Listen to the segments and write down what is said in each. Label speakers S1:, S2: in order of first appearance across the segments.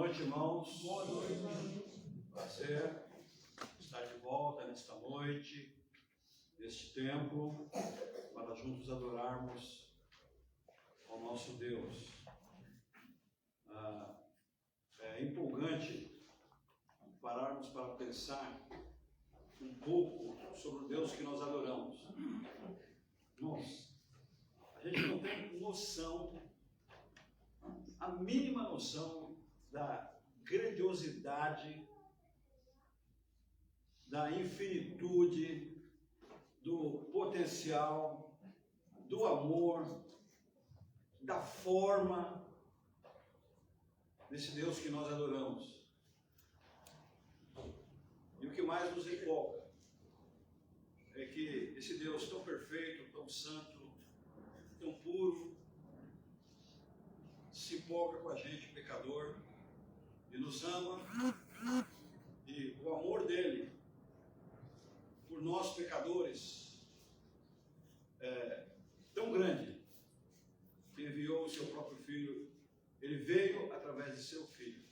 S1: noite, irmãos. Boa noite. Prazer estar de volta nesta noite, neste templo, para juntos adorarmos ao nosso Deus. É empolgante pararmos para pensar um pouco sobre o Deus que nós adoramos. Irmãos, a gente não tem noção, a mínima noção da grandiosidade, da infinitude, do potencial, do amor, da forma desse Deus que nós adoramos. E o que mais nos empolga é que esse Deus tão perfeito, tão santo, tão puro, se empolga com a gente, pecador, e nos ama, e o amor dele por nós pecadores é tão grande que enviou o seu próprio Filho. Ele veio através de seu Filho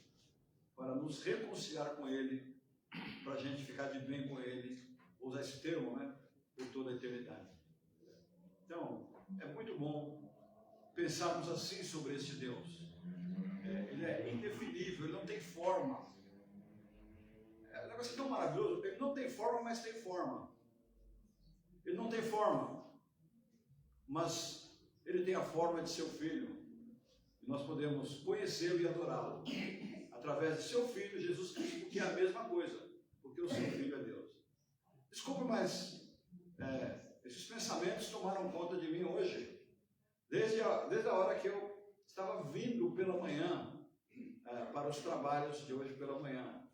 S1: para nos reconciliar com ele, para a gente ficar de bem com ele, vou usar esse termo, né, por toda a eternidade. Então, é muito bom pensarmos assim sobre este Deus. Ele é indefinível, ele não tem forma. Um negócio tão maravilhoso, ele não tem forma, mas tem forma. Ele não tem forma, mas ele tem a forma de seu Filho. E nós podemos conhecê-lo e adorá-lo através de seu Filho, Jesus Cristo, que é a mesma coisa, porque o seu Filho é Deus. Desculpe, mas esses pensamentos tomaram conta de mim hoje, desde a hora que eu estava vindo pela manhã para os trabalhos de hoje pela manhã.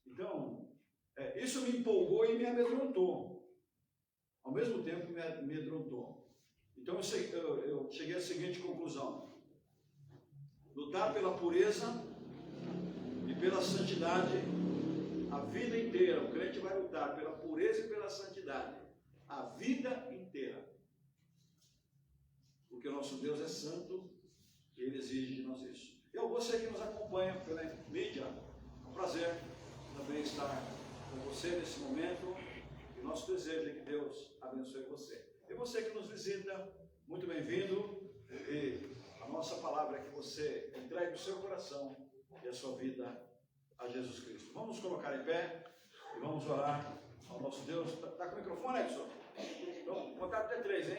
S1: Então, isso me empolgou e me amedrontou. Ao mesmo tempo, me amedrontou. Então, eu cheguei à seguinte conclusão: lutar pela pureza e pela santidade a vida inteira. O crente vai lutar pela pureza e pela santidade a vida inteira. Porque o nosso Deus é santo e Ele exige de nós isso. Você que nos acompanha pela mídia, é um prazer também estar com você nesse momento. E nosso desejo é que Deus abençoe você. E você que nos visita, muito bem-vindo. E a nossa palavra é que você entregue o seu coração e a sua vida a Jesus Cristo. Vamos nos colocar em pé e vamos orar ao nosso Deus. Está com o microfone, Edson? Então, contar até 3, hein?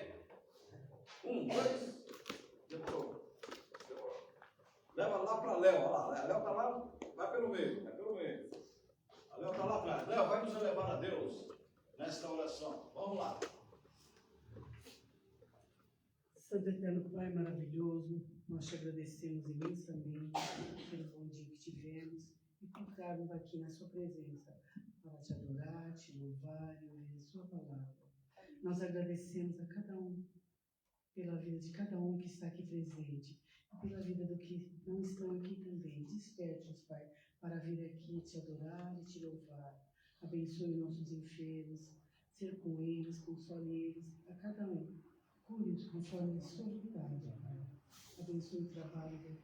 S1: 1, 2, depois. Leva lá para Léo, olha lá. Léo está lá, vai pelo meio, vai pelo meio. A Léo está lá atrás. Léo, vai nos elevar a Deus nesta oração. Vamos lá.
S2: Santo Eterno Pai maravilhoso, nós te agradecemos imensamente pelo bom dia que tivemos e por estarmos aqui na sua presença para te adorar, te louvar e ouvir a sua palavra. Nós agradecemos a cada um pela vida de cada um que está aqui presente e pela vida do que não estão aqui também. Desperte-os, Pai, para vir aqui te adorar e te louvar. Abençoe nossos enfermos, ser com eles, console eles, a cada um. Cure-os conforme a sua vontade, Pai. Abençoe o trabalho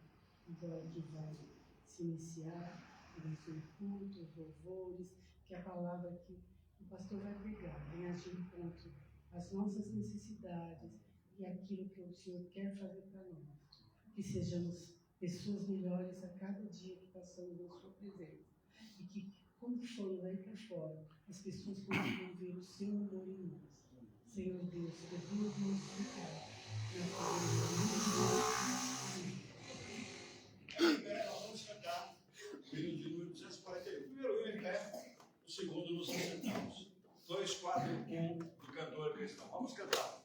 S2: agora que vai se iniciar. Abençoe o culto, os louvores, que a palavra que o pastor vai pregar venha de encontro às nossas necessidades e aquilo que o Senhor quer fazer para nós. Que sejamos pessoas melhores a cada dia que passamos na sua presença. E que, quando formos aí para fora, as pessoas consigam ver o seu amor em nós. Senhor Deus, perdoa os nossos pecados.
S1: Nós vamos cantar o hino de número 241. O primeiro hino em pé, o segundo nos sentamos. 2, 4, 1 do cantor cristão. Vamos cantar.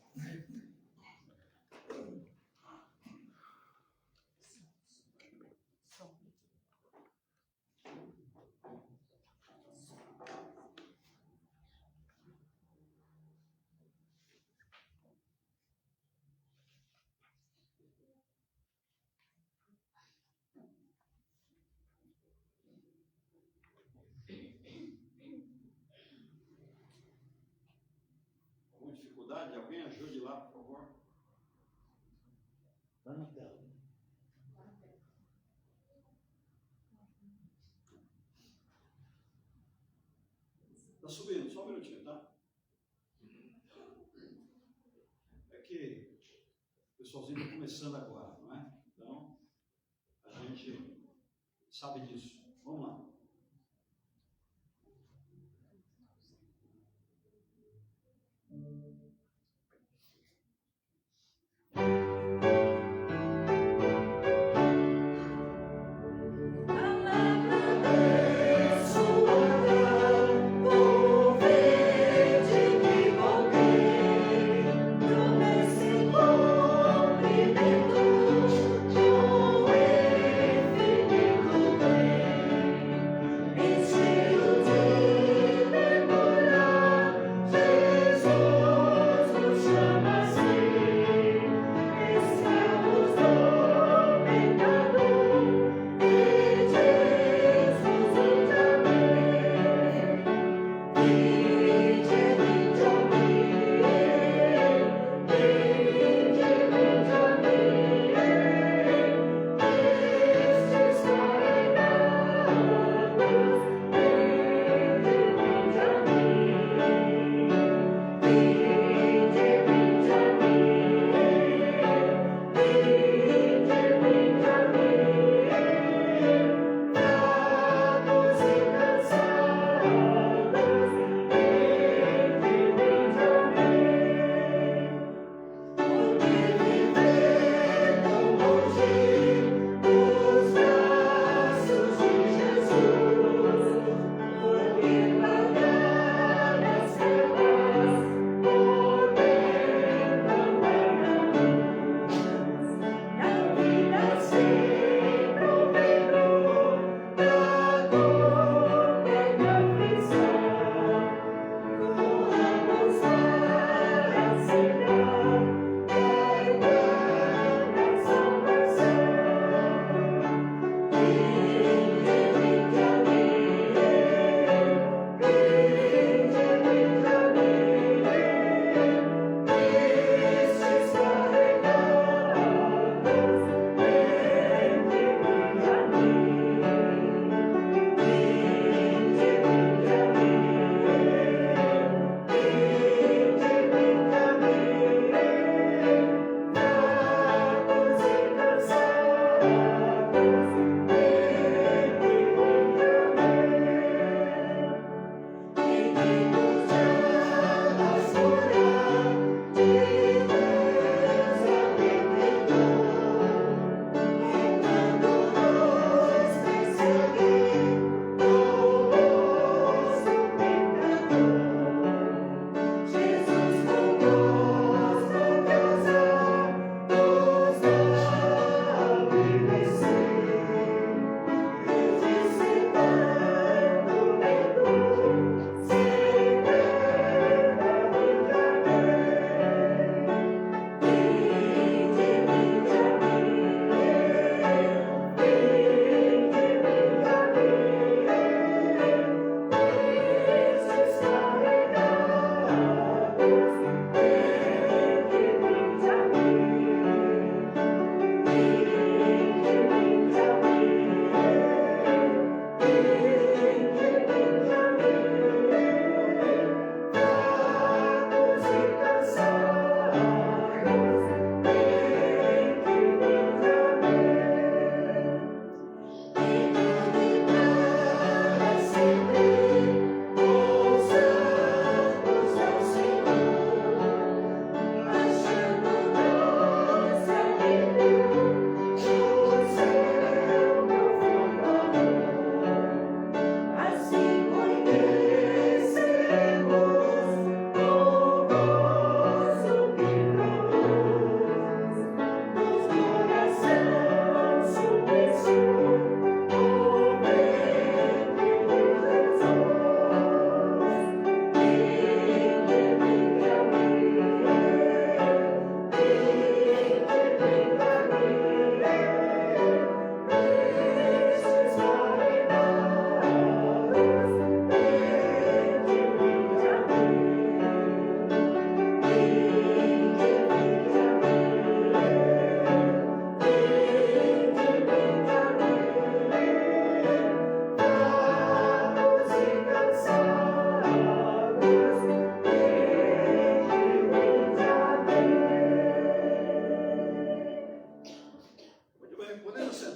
S1: Alguma dificuldade? Alguém ajude lá, por favor. Está na tela. só um minutinho, tá? É que o pessoalzinho está começando agora, não é? Então, a gente sabe disso. Vamos lá.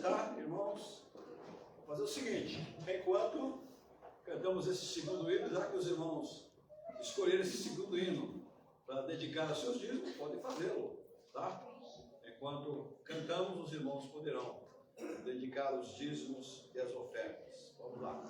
S1: sentar, irmãos. Vou fazer o seguinte, enquanto cantamos esse segundo hino, já que os irmãos escolheram esse segundo hino para dedicar aos seus dízimos, podem fazê-lo, tá? Enquanto cantamos, os irmãos poderão dedicar os dízimos e as ofertas. Vamos lá.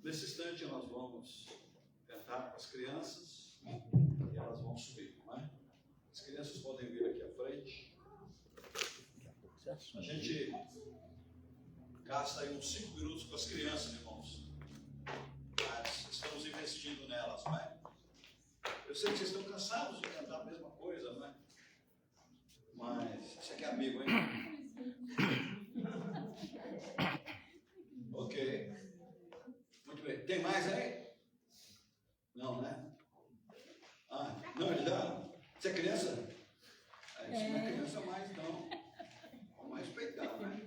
S1: Nesse instante nós vamos cantar com as crianças e elas vão subir, não é? As crianças podem vir aqui à frente. A gente gasta aí uns 5 minutos com as crianças, irmãos. Mas estamos investindo nelas, não é? Eu sei que vocês estão cansados de cantar a mesma coisa, não é? Mas você que é amigo, hein? Ok. Muito bem. Tem mais aí? Não, né? Ah, não, ele já. Você é criança? Isso não é criança mais, não. Vamos respeitar, né?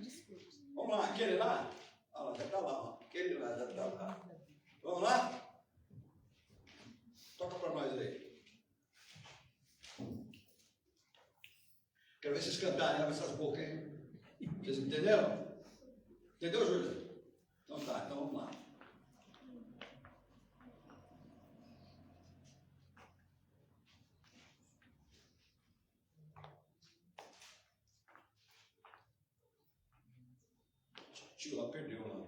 S1: Vamos lá, aquele lá? Ah, lá, já está lá, ó. Aquele lá, já está lá. Vamos lá? Toca para nós aí. Quero ver vocês cantarem, abre essas bocas, hein? Vocês entenderam? Entendeu, Júlia? Então tá, então vamos lá. O tio lá perdeu lá.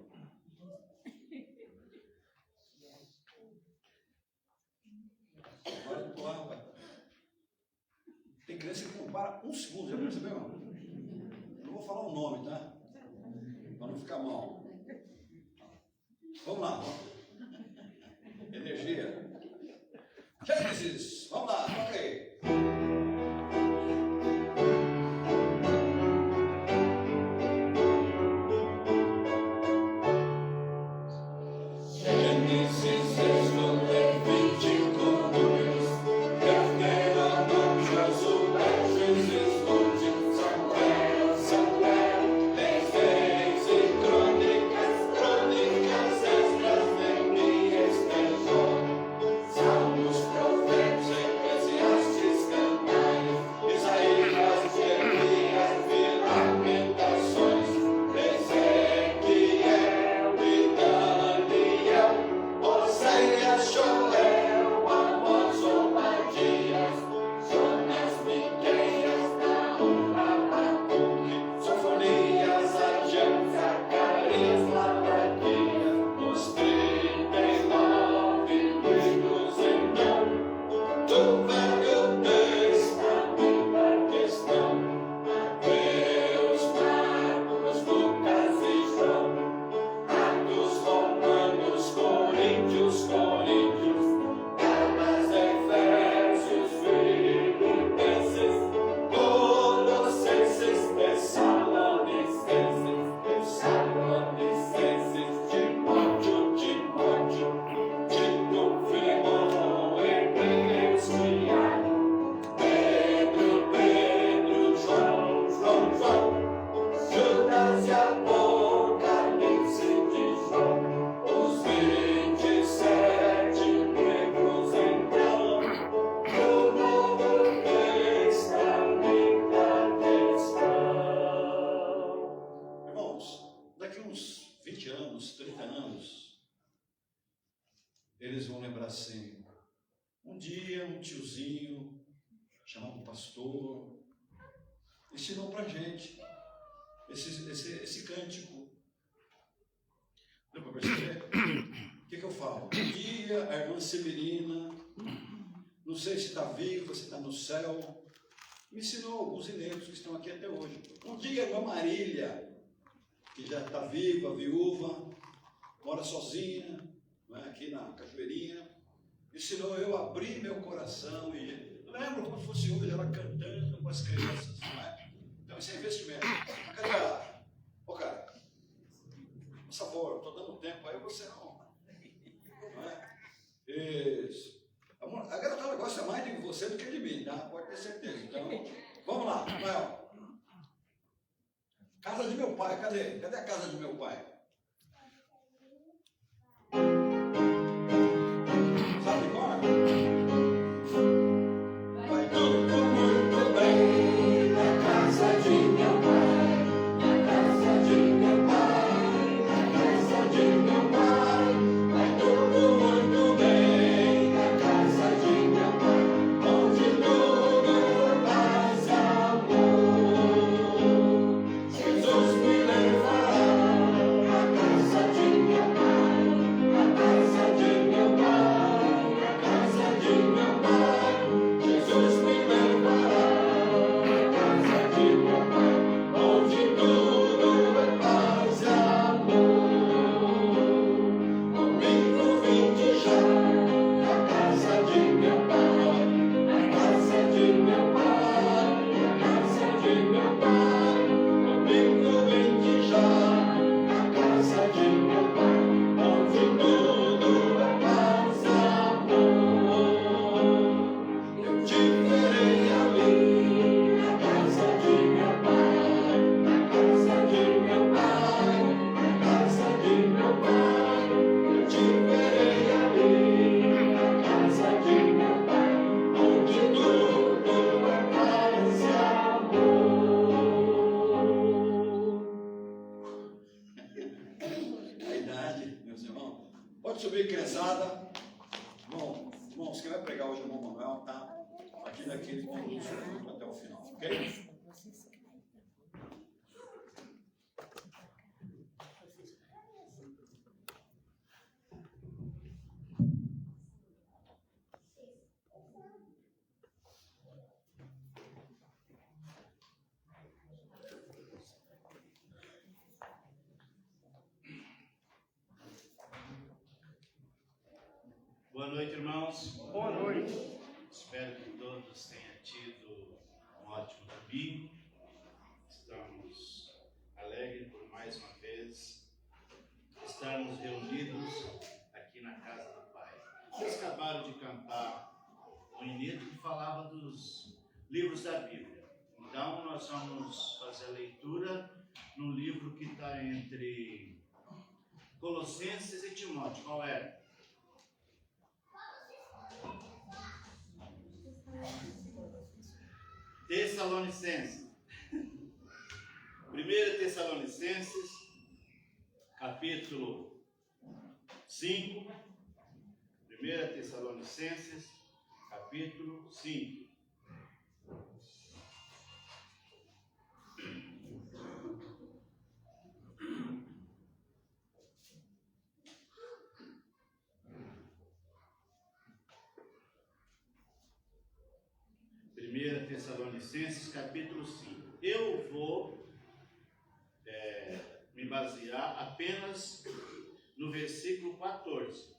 S1: Agora empurrar, rapaz. Tem criança que não para um segundo, já percebeu? Não vou falar o nome, tá? Para não ficar mal. Vamos lá. Energia. Gênesis. Vamos lá, toca aí. Levítico 2, carneiro não Jesus. pastor, ensinou para a gente esse cântico. Deu para perceber? O que eu falo? Um dia a irmã Severina, não sei se está viva, se está no céu, me ensinou alguns inéditos que estão aqui até hoje. Um dia a irmã Marília, que já está viva, viúva, mora sozinha, não é, aqui na Cajueirinha, ensinou eu a abrir meu coração e lembro como fosse hoje, ela cantando com as crianças, não é? Então isso é investimento. Cadê ela? Ô cara, por favor, estou dando tempo aí, você não é? Isso. A garotada gosta mais de você do que de mim, tá? Pode ter certeza. Então, vamos lá, Rafael. Casa de meu pai, cadê? Cadê a casa de meu pai? Sabe qual? Vai tudo muito bem na casa de meu pai, na casa de meu pai, na casa de meu pai. Vai tudo muito bem na casa de meu pai, onde tudo é paz e amor. Jesus me levará à casa de meu pai, à casa de meu pai, à casa de meu pai. Jesus me levará à casa de meu pai, onde tudo é paz e amor. Domingo 20 já, à casa de meu pai, à casa de meu pai, à casa de meu pai. Domingo 20 já, à casa de meu pai, onde tudo é paz e amor. Eu te verei ali, na casa de meu pai, na casa de meu pai, na casa de meu pai. Eu te verei ali, na casa de meu pai, onde tudo é paz e amor. A idade, meus irmãos. Pode subir, criançada. Bom, irmãos, quem vai pregar hoje é o irmão Manuel, tá? Aqui naquele conduz o culto até o final, ok?
S3: Boa noite, irmãos.
S4: Boa noite.
S3: Espero que todos tenham tido um ótimo domingo. Estamos alegres por mais uma vez estarmos reunidos aqui na casa do Pai. Vocês acabaram de cantar um hino que falava dos livros da Bíblia. Então, nós vamos fazer a leitura no livro que está entre Colossenses e Timóteo. Qual é? Tessalonicenses. 1 Tessalonicenses, capítulo 5. 1 Tessalonicenses, capítulo 5. Tessalonicenses, capítulo 5. Eu vou me basear apenas no versículo 14.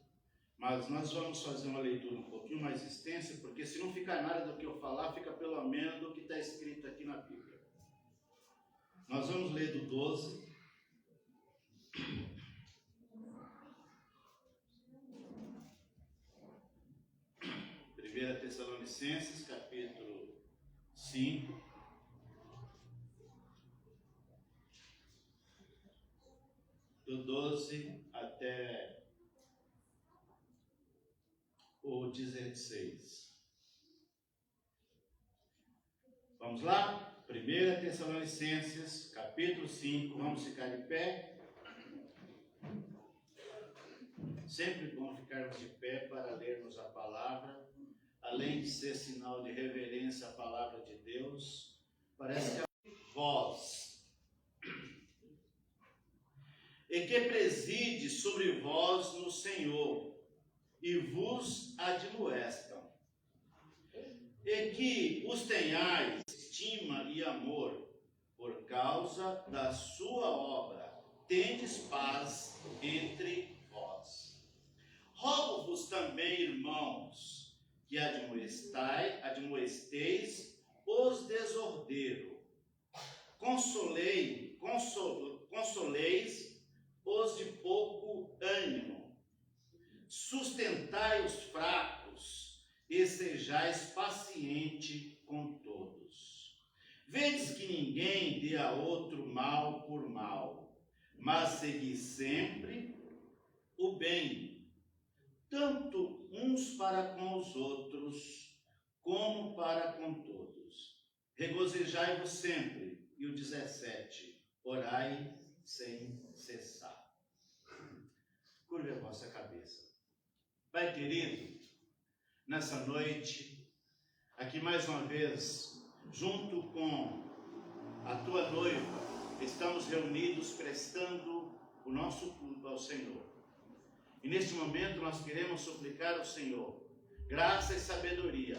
S3: Mas nós vamos fazer uma leitura um pouquinho mais extensa, porque se não ficar nada do que eu falar, fica pelo menos do que está escrito aqui na Bíblia. Nós vamos ler do 12. Tessalonicenses, capítulo 5, do 12 até o 16. Vamos lá? 1 Tessalonicenses, capítulo 5, vamos ficar de pé. Sempre bom ficarmos de pé para lermos a palavra, além de ser sinal de reverência referência à palavra de Deus, parece que é vós, e que preside sobre vós no Senhor, e vos admoestam, e que os tenhais estima e amor, por causa da sua obra, tendes paz entre vós. Rogo-vos também, irmãos, que admoesteis os desordeiros, consoleis os de pouco ânimo, sustentai os fracos e sejais paciente com todos. Vedes que ninguém dê a outro mal por mal, mas segui sempre o bem, tanto uns para com os outros, como para com todos. Regozijai-vos sempre. E o 17, orai sem cessar. Curve a vossa cabeça. Pai querido, nessa noite, aqui mais uma vez, junto com a tua noiva, estamos reunidos prestando o nosso culto ao Senhor. E neste momento nós queremos suplicar ao Senhor graça e sabedoria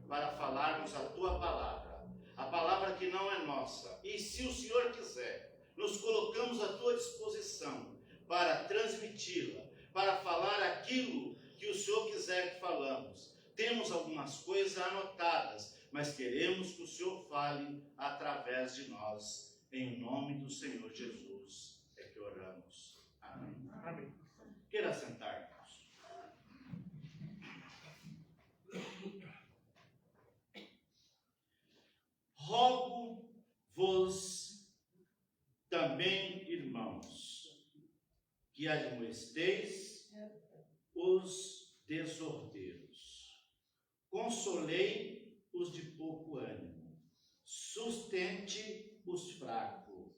S3: para falarmos a tua palavra, a palavra que não é nossa. E se o Senhor quiser, nos colocamos à tua disposição para transmiti-la, para falar aquilo que o Senhor quiser que falamos. Temos algumas coisas anotadas, mas queremos que o Senhor fale através de nós. Em nome do Senhor Jesus é que oramos. Amém.
S4: Amém.
S3: Queira sentar-nos. Rogo-vos também, irmãos, que admoesteis os desordeiros, consolei os de pouco ânimo, sustente os fracos,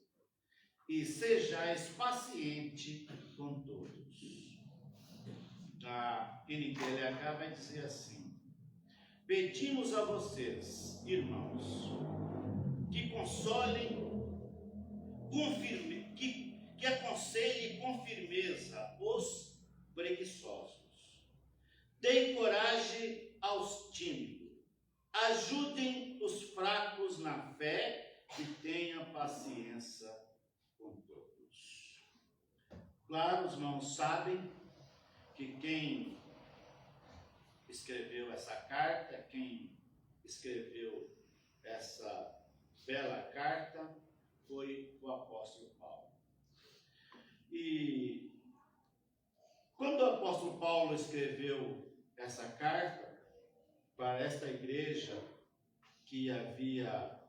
S3: e sejais paciente com todos. A NTLH vai dizer assim: pedimos a vocês, irmãos, que consolem que aconselhem com firmeza os preguiçosos, deem coragem aos tímidos, ajudem os fracos na fé e tenham paciência com todos. Claro, os irmãos sabem que quem escreveu essa carta, quem escreveu essa bela carta, foi o apóstolo Paulo. E quando o apóstolo Paulo escreveu essa carta para esta igreja que havia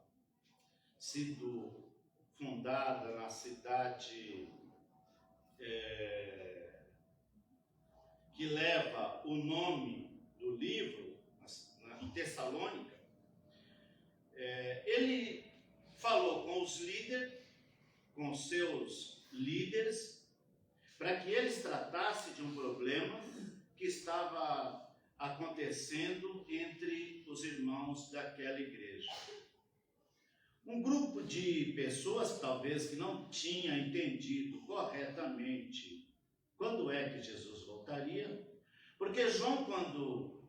S3: sido fundada na cidade que leva o nome do livro, em Tessalônica, ele falou com os líderes, com seus líderes, para que eles tratassem de um problema que estava acontecendo entre os irmãos daquela igreja. Um grupo de pessoas, talvez, que não tinha entendido corretamente quando é que Jesus voltaria, porque João, quando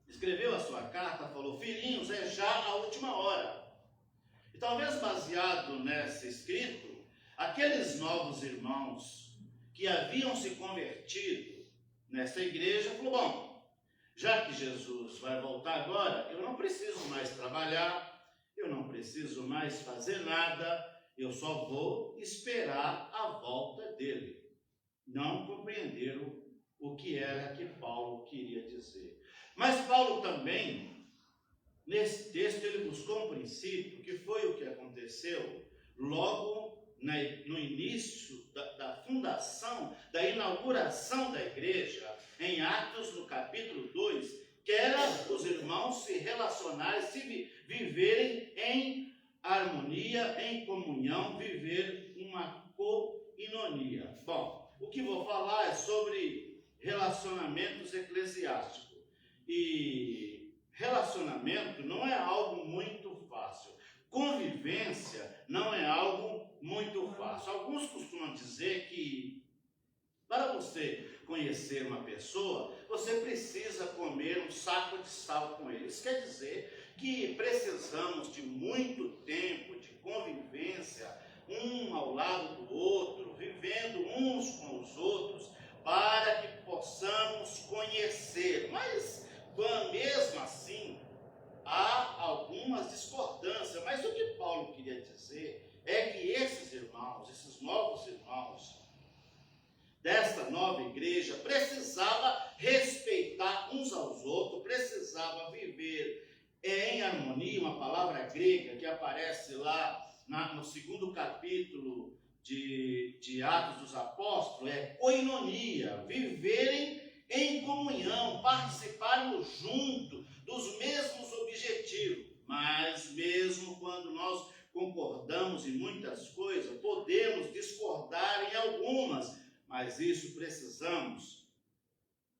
S3: escreveu a sua carta, falou: filhinhos, é já a última hora. E talvez baseado nesse escrito, aqueles novos irmãos que haviam se convertido nessa igreja, falou: bom, já que Jesus vai voltar agora, eu não preciso mais trabalhar, eu não preciso mais fazer nada, eu só vou esperar a volta dele. Não compreenderam o que era que Paulo queria dizer. Mas Paulo também, nesse texto, ele buscou um princípio, que foi o que aconteceu logo no início da fundação, da inauguração da igreja, em Atos, no capítulo 2, que era os irmãos se relacionarem, se viverem em harmonia, em comunhão, viver uma coinonia. Bom, o que vou falar é sobre relacionamentos eclesiásticos. E relacionamento não é algo fácil. Convivência não é algo muito fácil. Alguns costumam dizer que para você conhecer uma pessoa, você precisa comer um saco de sal com ele. Isso quer dizer que precisamos de muito tempo de convivência, um ao lado do outro, vivendo uns com os outros, para que possamos conhecer. Mas, mesmo assim, há algumas discordâncias. Mas o que Paulo queria dizer é que esses irmãos, esses novos irmãos, desta nova igreja, precisava respeitar uns aos outros, precisava viver em harmonia. Uma palavra grega que aparece lá no segundo capítulo de Atos dos Apóstolos é koinonia, viverem em comunhão, participarmos junto dos mesmos objetivos. Mas mesmo quando nós concordamos em muitas coisas, podemos discordar em algumas, mas isso precisamos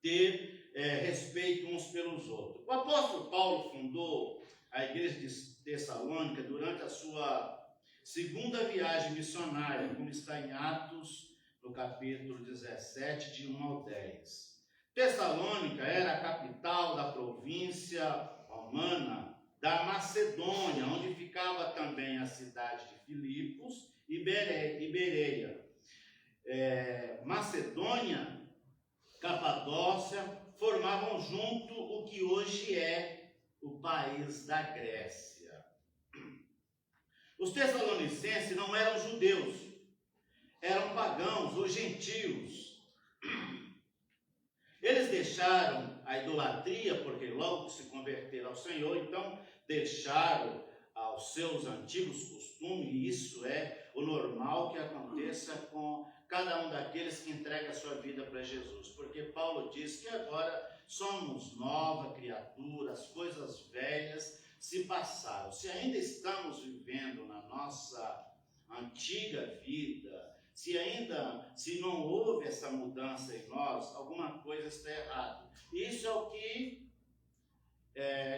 S3: ter respeito uns pelos outros. O apóstolo Paulo fundou a igreja de Tessalônica durante a sua segunda viagem missionária, como está em Atos, no capítulo 17, de 1 ao 10. Tessalônica era a capital da província romana da Macedônia, onde ficava também a cidade de Filipos e Bereia. Macedônia, Capadócia, formavam junto o que hoje é o país da Grécia. Os tessalonicenses não eram judeus, eram pagãos ou gentios. Eles deixaram a idolatria, porque logo se converteram ao Senhor, então deixaram aos seus antigos costumes, e isso é o normal que aconteça com cada um daqueles que entrega a sua vida para Jesus, porque Paulo diz que agora somos nova criatura, as coisas velhas se passaram. Se ainda estamos vivendo na nossa antiga vida, se não houve essa mudança em nós, alguma coisa está errada. Isso é o que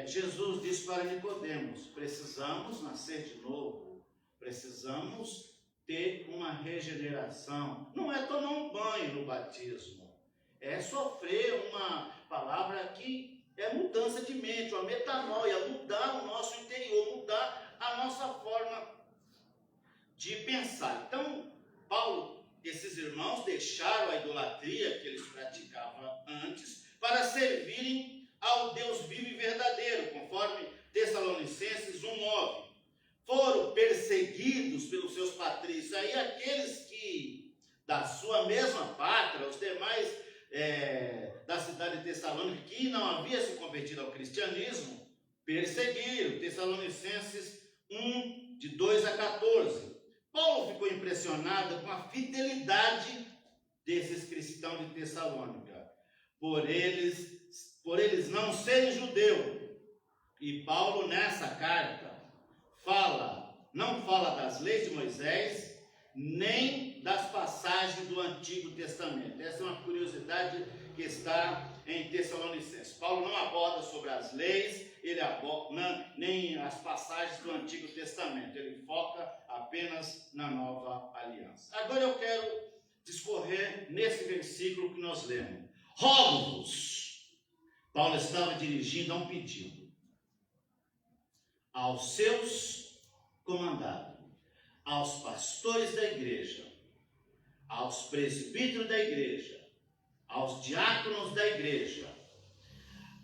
S3: Jesus disse para Nicodemos: precisamos nascer de novo, precisamos ter uma regeneração. Não é tomar um banho no batismo, é sofrer uma palavra que é mudança de mente, uma metanoia, mudar o nosso interior, mudar a nossa forma de pensar. Então, Paulo, esses irmãos deixaram a idolatria que eles praticavam antes para servirem ao Deus vivo e verdadeiro, conforme Tessalonicenses 1:9. Foram perseguidos pelos seus patrícios. Aí aqueles que, da sua mesma pátria, os demais da cidade de Tessalônica, que não havia se convertido ao cristianismo, perseguiram. Tessalonicenses 1, de 2 a 14. Paulo ficou impressionado com a fidelidade desses cristãos de Tessalônica, por eles não serem judeus. E Paulo, nessa carta, não fala das leis de Moisés, nem das passagens do Antigo Testamento. Essa é uma curiosidade que está em Tessalonicenses. Paulo não aborda sobre as leis, nem as passagens do Antigo Testamento. Ele foca apenas na nova aliança. Agora eu quero discorrer nesse versículo que nós lemos. Rogo-vos. Paulo estava dirigindo a um pedido aos seus comandados, aos pastores da igreja, aos presbíteros da igreja, aos diáconos da igreja,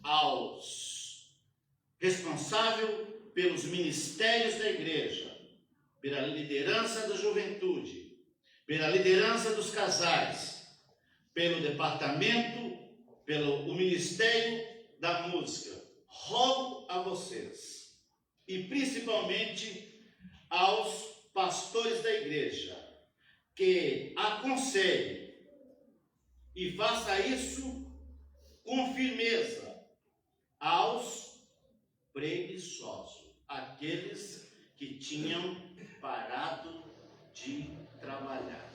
S3: aos responsáveis pelos ministérios da igreja, pela liderança da juventude, pela liderança dos casais, pelo departamento, pelo ministério da música. Rogo a vocês, e principalmente aos pastores da igreja, que aconselhem e faça isso com firmeza aos preguiçosos, aqueles que tinham parado de trabalhar,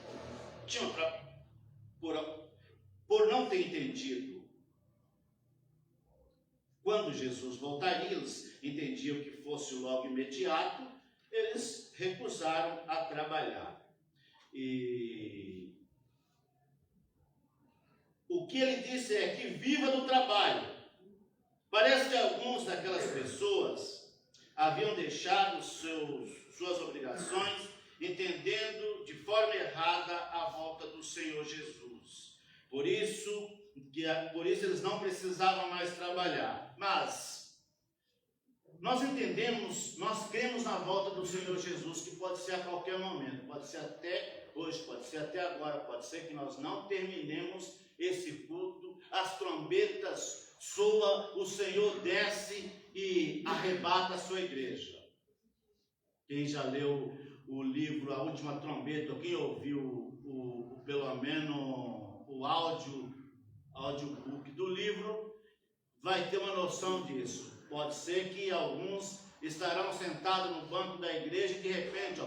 S3: por não ter entendido quando Jesus voltaria, eles entendiam que fosse logo imediato, eles recusaram a trabalhar. E o que ele disse é que viva do trabalho. Parece que alguns daquelas pessoas haviam deixado suas obrigações, entendendo de forma errada a volta do Senhor Jesus. Por isso eles não precisavam mais trabalhar. Mas nós entendemos, nós cremos na volta do Senhor Jesus, que pode ser a qualquer momento, pode ser até hoje, pode ser até agora, pode ser que nós não terminemos esse culto, as trombetas soam, o Senhor desce e arrebata a sua igreja. Quem já leu o livro A Última Trombeta, quem ouviu pelo menos o audiobook do livro, vai ter uma noção disso. Pode ser que alguns estarão sentados no banco da igreja e de repente,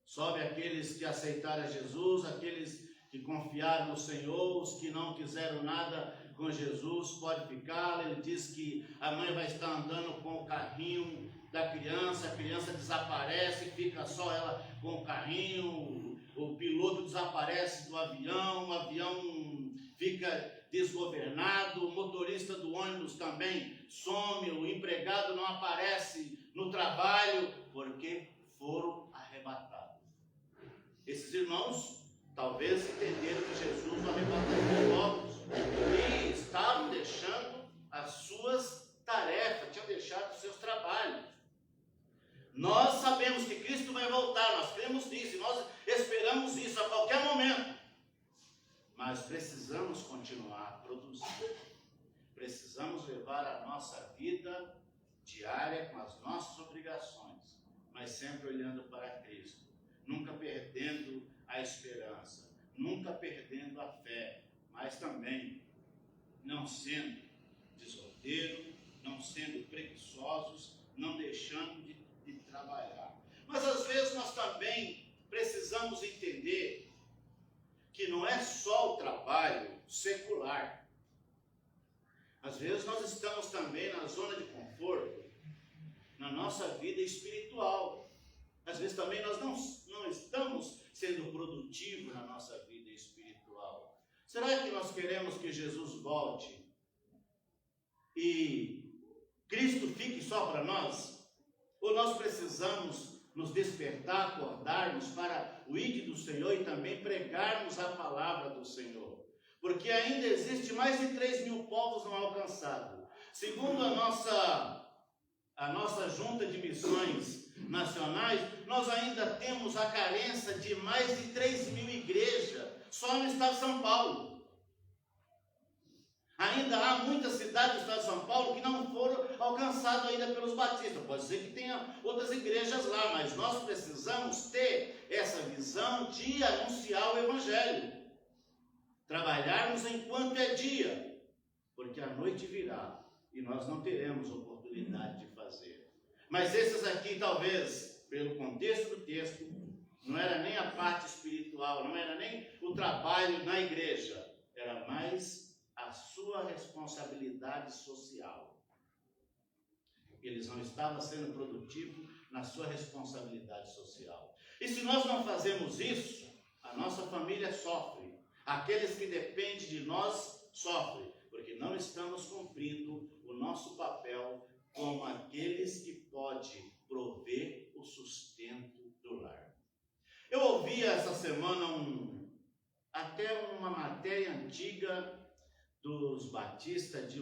S3: sobe aqueles que aceitaram a Jesus, aqueles que confiaram no Senhor, os que não quiseram nada com Jesus, pode ficar. Ele diz que a mãe vai estar andando com o carrinho da criança, a criança desaparece, fica só ela com o carrinho, o piloto desaparece do avião, o avião fica desgovernado, o motorista do ônibus também some, o empregado não aparece no trabalho, porque foram arrebatados. Esses irmãos talvez entenderam que Jesus não arrebataria logo e estavam deixando as suas tarefas, tinham deixado os seus trabalhos. Nós sabemos que Cristo vai voltar, nós cremos nisso, nós esperamos isso a qualquer momento. Mas precisamos continuar produzindo. Precisamos levar a nossa vida diária com as nossas obrigações, mas sempre olhando para Cristo, nunca perdendo a esperança, nunca perdendo a fé, mas também não sendo desordeiro, não sendo preguiçosos, não deixando de trabalhar. Mas às vezes nós também precisamos entender que não é só o trabalho secular. Às vezes nós estamos também na zona de conforto, na nossa vida espiritual. Às vezes também nós não estamos sendo produtivos na nossa vida espiritual. Será que nós queremos que Jesus volte e Cristo fique só para nós? Ou nós precisamos nos despertar, acordarmos para o ide do Senhor e também pregarmos a palavra do Senhor? Porque ainda existe mais de 3.000 povos não alcançados. Segundo a nossa junta de missões nacionais, nós ainda temos a carência de mais de 3.000 igrejas só no estado de São Paulo. Ainda há muitas cidades do estado de São Paulo que não foram alcançadas ainda pelos batistas. Pode ser que tenha outras igrejas lá, mas nós precisamos ter essa visão de anunciar o Evangelho. Trabalharmos enquanto é dia, porque a noite virá e nós não teremos oportunidade de fazer. Mas esses aqui, talvez, pelo contexto do texto, não era nem a parte espiritual, não era nem o trabalho na igreja, era mais a sua responsabilidade social. Eles não estavam sendo produtivos na sua responsabilidade social. E se nós não fazemos isso, a nossa família sofre. Aqueles que dependem de nós sofrem, porque não estamos cumprindo o nosso papel como aqueles que podem prover o sustento do lar. Eu ouvi essa semana até uma matéria antiga dos batistas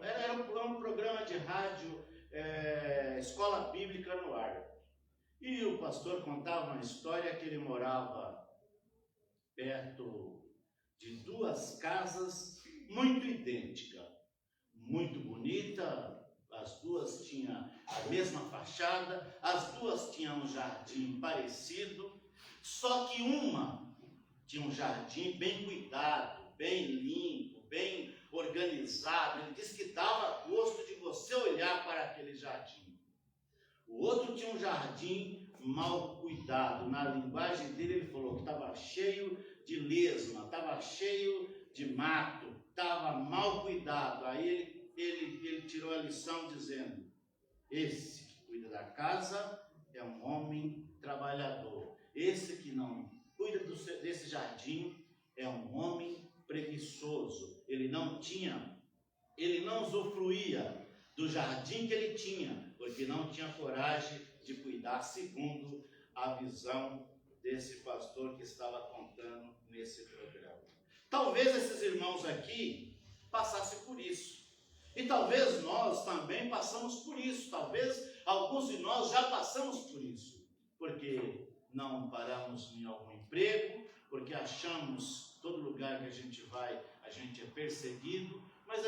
S3: era um programa de rádio, escola bíblica no ar. E o pastor contava uma história que ele morava perto de duas casas muito idênticas, muito bonita. As duas tinham a mesma fachada, as duas tinham um jardim parecido, só que uma tinha um jardim bem cuidado, bem limpo, bem organizado. Ele disse que dava gosto de você olhar para aquele jardim. O outro tinha um jardim mal cuidado. Na linguagem dele, ele falou que estava cheio de lesma, estava cheio de mato, estava mal cuidado. Aí ele tirou a lição dizendo: esse que cuida da casa é um homem trabalhador. Esse que não cuida desse jardim é um homem preguiçoso. Ele não usufruía do jardim que ele tinha, porque não tinha coragem de cuidar, segundo a visão desse pastor que estava contando nesse programa. Talvez esses irmãos aqui passassem por isso. E talvez nós também passamos por isso. Talvez alguns de nós já passamos por isso. Porque não paramos em algum emprego, porque achamos todo lugar que a gente vai, a gente é perseguido, mas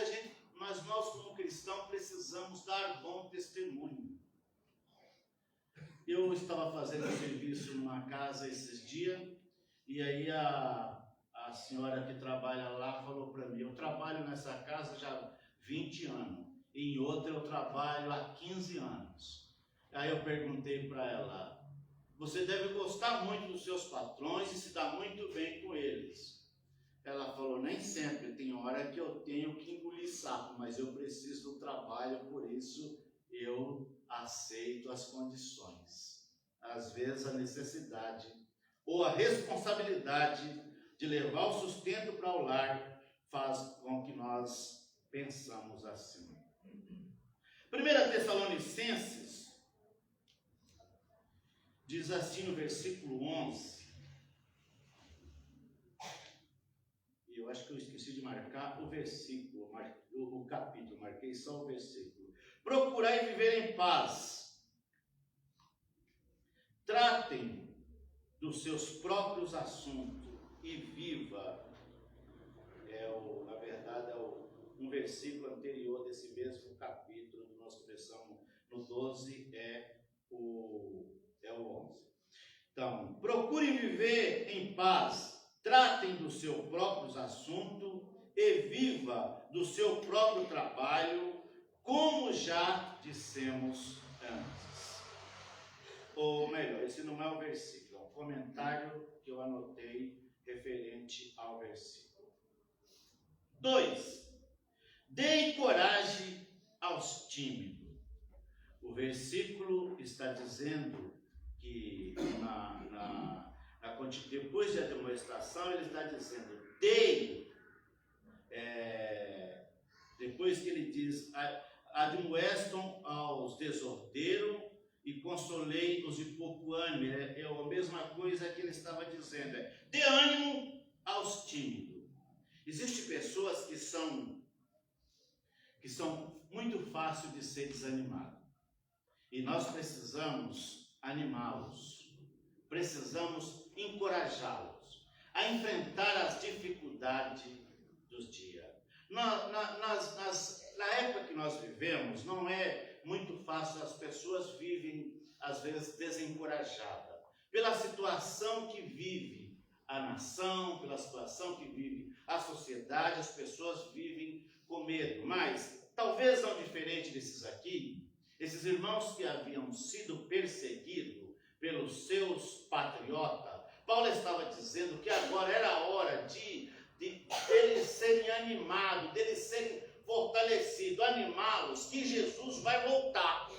S3: nós como cristãos precisamos dar bom testemunho. Eu estava fazendo serviço numa casa esses dias, e aí a senhora que trabalha lá falou para mim: eu trabalho nessa casa já há 20 anos, e em outra eu trabalho há 15 anos. Aí eu perguntei para ela: você deve gostar muito dos seus patrões e se dar muito bem com eles. Ela falou: nem sempre, tem hora que eu tenho que engolir sapo, mas eu preciso do trabalho, por isso eu aceito as condições. Às vezes a necessidade ou a responsabilidade de levar o sustento para o lar faz com que nós pensamos assim. 1 Tessalonicenses diz assim no versículo 11, e eu acho que eu esqueci de marcar o versículo, o capítulo, marquei só o versículo. Procurai viver em paz, tratem dos seus próprios assuntos e viva, na verdade um versículo anterior desse mesmo capítulo que nós começamos no 12, é o 11. Então, procurem viver em paz, tratem dos seus próprios assuntos e viva do seu próprio trabalho, como já dissemos antes. Ou melhor, esse não é o versículo, é um comentário que eu anotei referente ao versículo. 2. Deem coragem aos tímidos. O versículo está dizendo que depois da demonstração, ele está dizendo: deem, depois que ele diz: admoestam aos desordeiros e consolei os de pouco ânimo. É a mesma coisa que ele estava dizendo: dê ânimo aos tímidos. Existem pessoas que são muito fáceis de ser desanimadas. E nós precisamos animá-los, precisamos encorajá-los a enfrentar as dificuldades dos dias. Na época que nós vivemos, não é muito fácil, as pessoas vivem, às vezes, desencorajadas, pela situação que vive a nação, pela situação que vive a sociedade, as pessoas vivem com medo. Mas, talvez não diferente desses aqui, esses irmãos que haviam sido perseguidos pelos seus patriotas, Paulo estava dizendo que agora era a hora de eles serem animados, deles serem fortalecidos, animá-los, que Jesus vai voltar.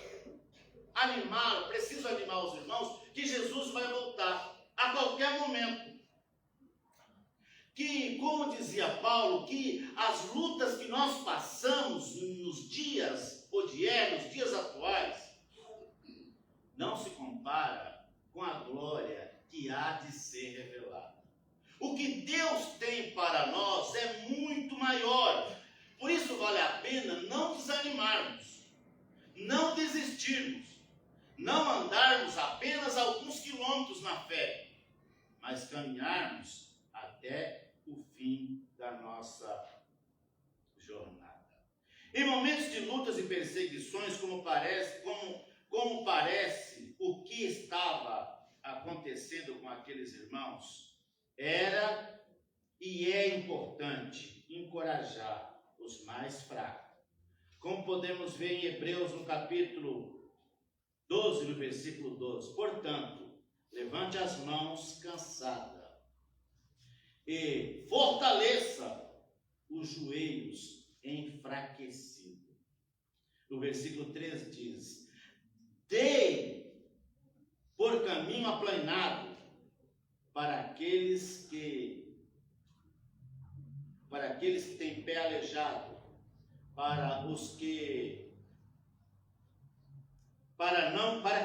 S3: Animá-los, preciso animar os irmãos, que Jesus vai voltar a qualquer momento. Que, como dizia Paulo, que as lutas que nós passamos nos dias odiernos, nos dias atuais, não se compara com a glória que há de ser revelada. O que Deus tem para nós é muito maior. Por isso vale a pena não desanimarmos, não desistirmos, não andarmos apenas alguns quilômetros na fé, mas caminharmos até o fim da nossa jornada. Em momentos de lutas e perseguições, como parece o que estava acontecendo com aqueles irmãos, era e é importante encorajar os mais fracos. Como podemos ver em Hebreus, no capítulo 12, no versículo 12. Portanto, levante as mãos cansada e fortaleça os joelhos enfraquecidos. O versículo 3 diz: dê por caminho aplanado para aqueles que têm pé aleijado, para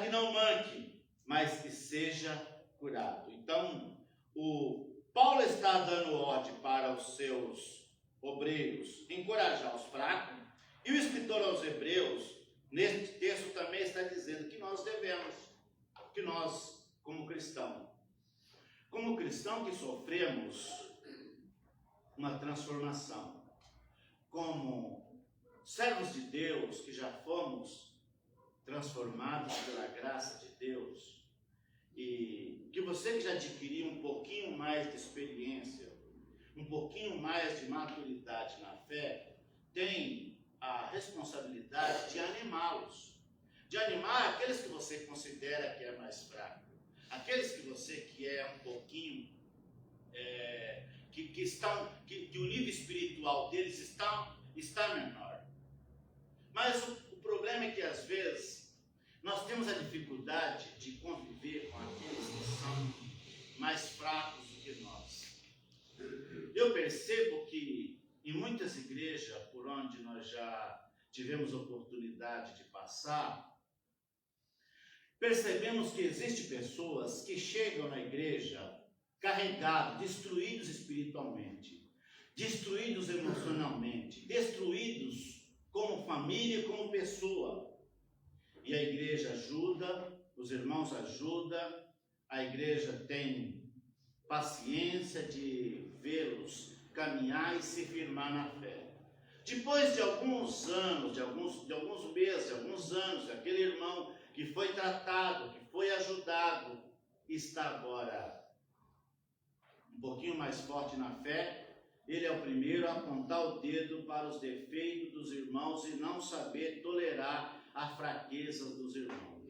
S3: que não manque, mas que seja curado. Então, o Paulo está dando ordem para os seus obreiros encorajar os fracos, e o escritor aos Hebreus, neste texto, também está dizendo que nós devemos, que nós, como cristão que sofremos uma transformação, como servos de Deus que já fomos transformados pela graça de Deus, e que você que já adquiriu um pouquinho mais de experiência, um pouquinho mais de maturidade na fé, tem a responsabilidade de animá-los, de animar aqueles que você considera que é mais fraco, aqueles que você que é um pouquinho, que o nível espiritual deles está menor. Mas o problema é que às vezes nós temos a dificuldade de conviver com aqueles que são mais fracos do que nós. Eu percebo que em muitas igrejas por onde nós já tivemos oportunidade de passar, percebemos que existem pessoas que chegam na igreja carregados, destruídos espiritualmente, destruídos emocionalmente, destruídos como família e como pessoa. E a igreja ajuda, os irmãos ajudam, a igreja tem paciência de vê-los caminhar e se firmar na fé. Depois de alguns anos, de alguns meses, de alguns anos, aquele irmão que foi tratado, que foi ajudado, está agora um pouquinho mais forte na fé. Ele é o primeiro a apontar o dedo para os defeitos dos irmãos e não saber tolerar a fraqueza dos irmãos.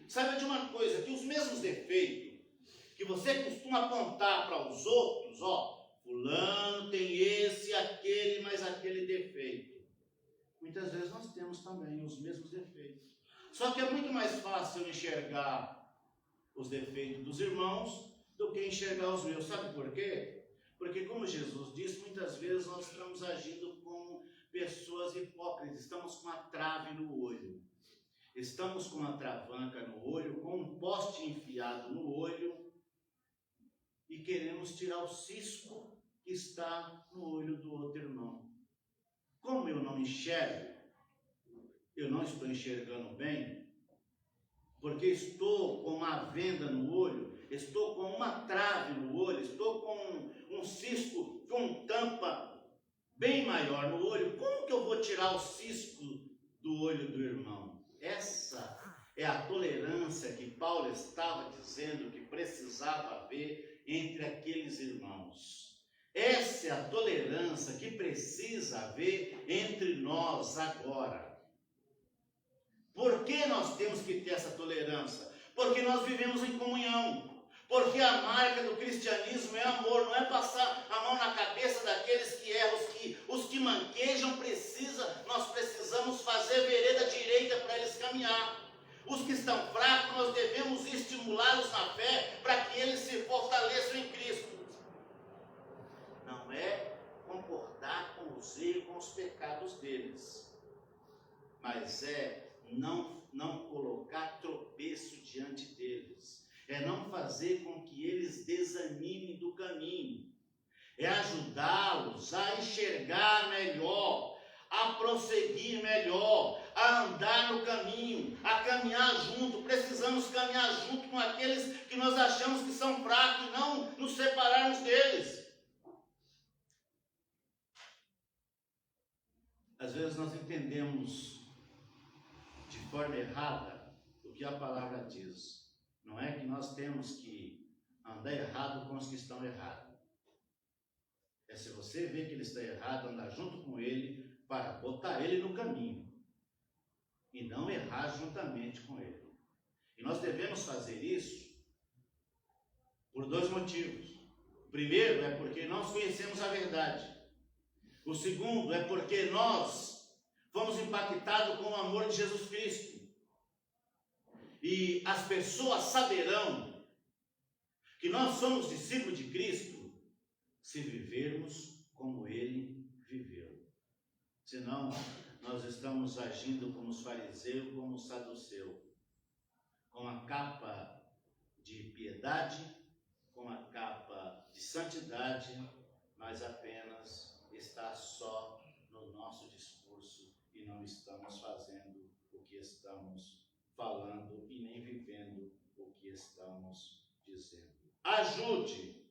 S3: Saiba de uma coisa, que os mesmos defeitos que você costuma apontar para os outros, fulano tem esse, aquele, mas aquele defeito. Muitas vezes nós temos também os mesmos defeitos. Só que é muito mais fácil enxergar os defeitos dos irmãos do que enxergar os meus. Sabe por quê? Porque, como Jesus disse, muitas vezes nós estamos agindo como pessoas hipócritas. Estamos com uma trave no olho. Estamos com uma travanca no olho, com um poste enfiado no olho e queremos tirar o cisco que está no olho do outro irmão. Como eu não enxergo, eu não estou enxergando bem, porque estou com uma venda no olho, estou com uma trave no olho, estou com um cisco, com tampa bem maior no olho. Como que eu vou tirar o cisco do olho do irmão? Essa é a tolerância que Paulo estava dizendo que precisava haver entre aqueles irmãos. Essa é a tolerância que precisa haver entre nós agora. Por que nós temos que ter essa tolerância? Porque nós vivemos em comunhão. Porque a marca do cristianismo é amor, não é passar a mão na cabeça daqueles que erram, os que manquejam, nós precisamos fazer vereda direita para eles caminhar. Os que estão fracos, nós devemos estimulá-los na fé para que eles se fortaleçam em Cristo. Não é concordar com os erros, com os pecados deles, mas é não colocar tropeço diante deles, é não fazer com que eles desanimem do caminho, é ajudá-los a enxergar melhor, a prosseguir melhor, a andar no caminho, a caminhar junto. Precisamos caminhar junto com aqueles que nós achamos que são fracos e não nos separarmos deles. Às vezes nós entendemos de forma errada o que a palavra diz. Não é que nós temos que andar errado com os que estão errados. É se você vê que ele está errado, andar junto com ele para botar ele no caminho e não errar juntamente com ele. E nós devemos fazer isso por dois motivos. O primeiro é porque nós conhecemos a verdade. O segundo é porque nós fomos impactados com o amor de Jesus Cristo. E as pessoas saberão que nós somos discípulos de Cristo se vivermos como Ele viveu. Senão, nós estamos agindo como os fariseus, como os saduceus, com a capa de piedade, com a capa de santidade, mas apenas está só no nosso discurso e não estamos fazendo o que estamos falando e nem vivendo o que estamos dizendo. Ajude,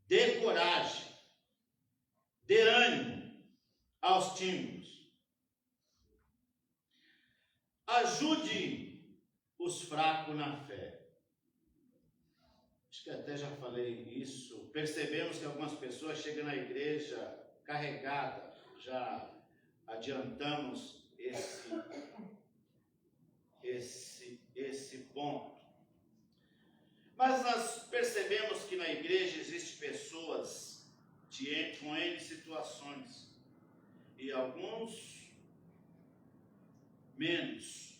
S3: dê coragem, dê ânimo aos tímidos. Ajude os fracos na fé. Acho que até já falei isso. Percebemos que algumas pessoas chegam na igreja carregadas. Já adiantamos esse ponto. Mas nós percebemos que na igreja existem pessoas com N situações. E alguns menos,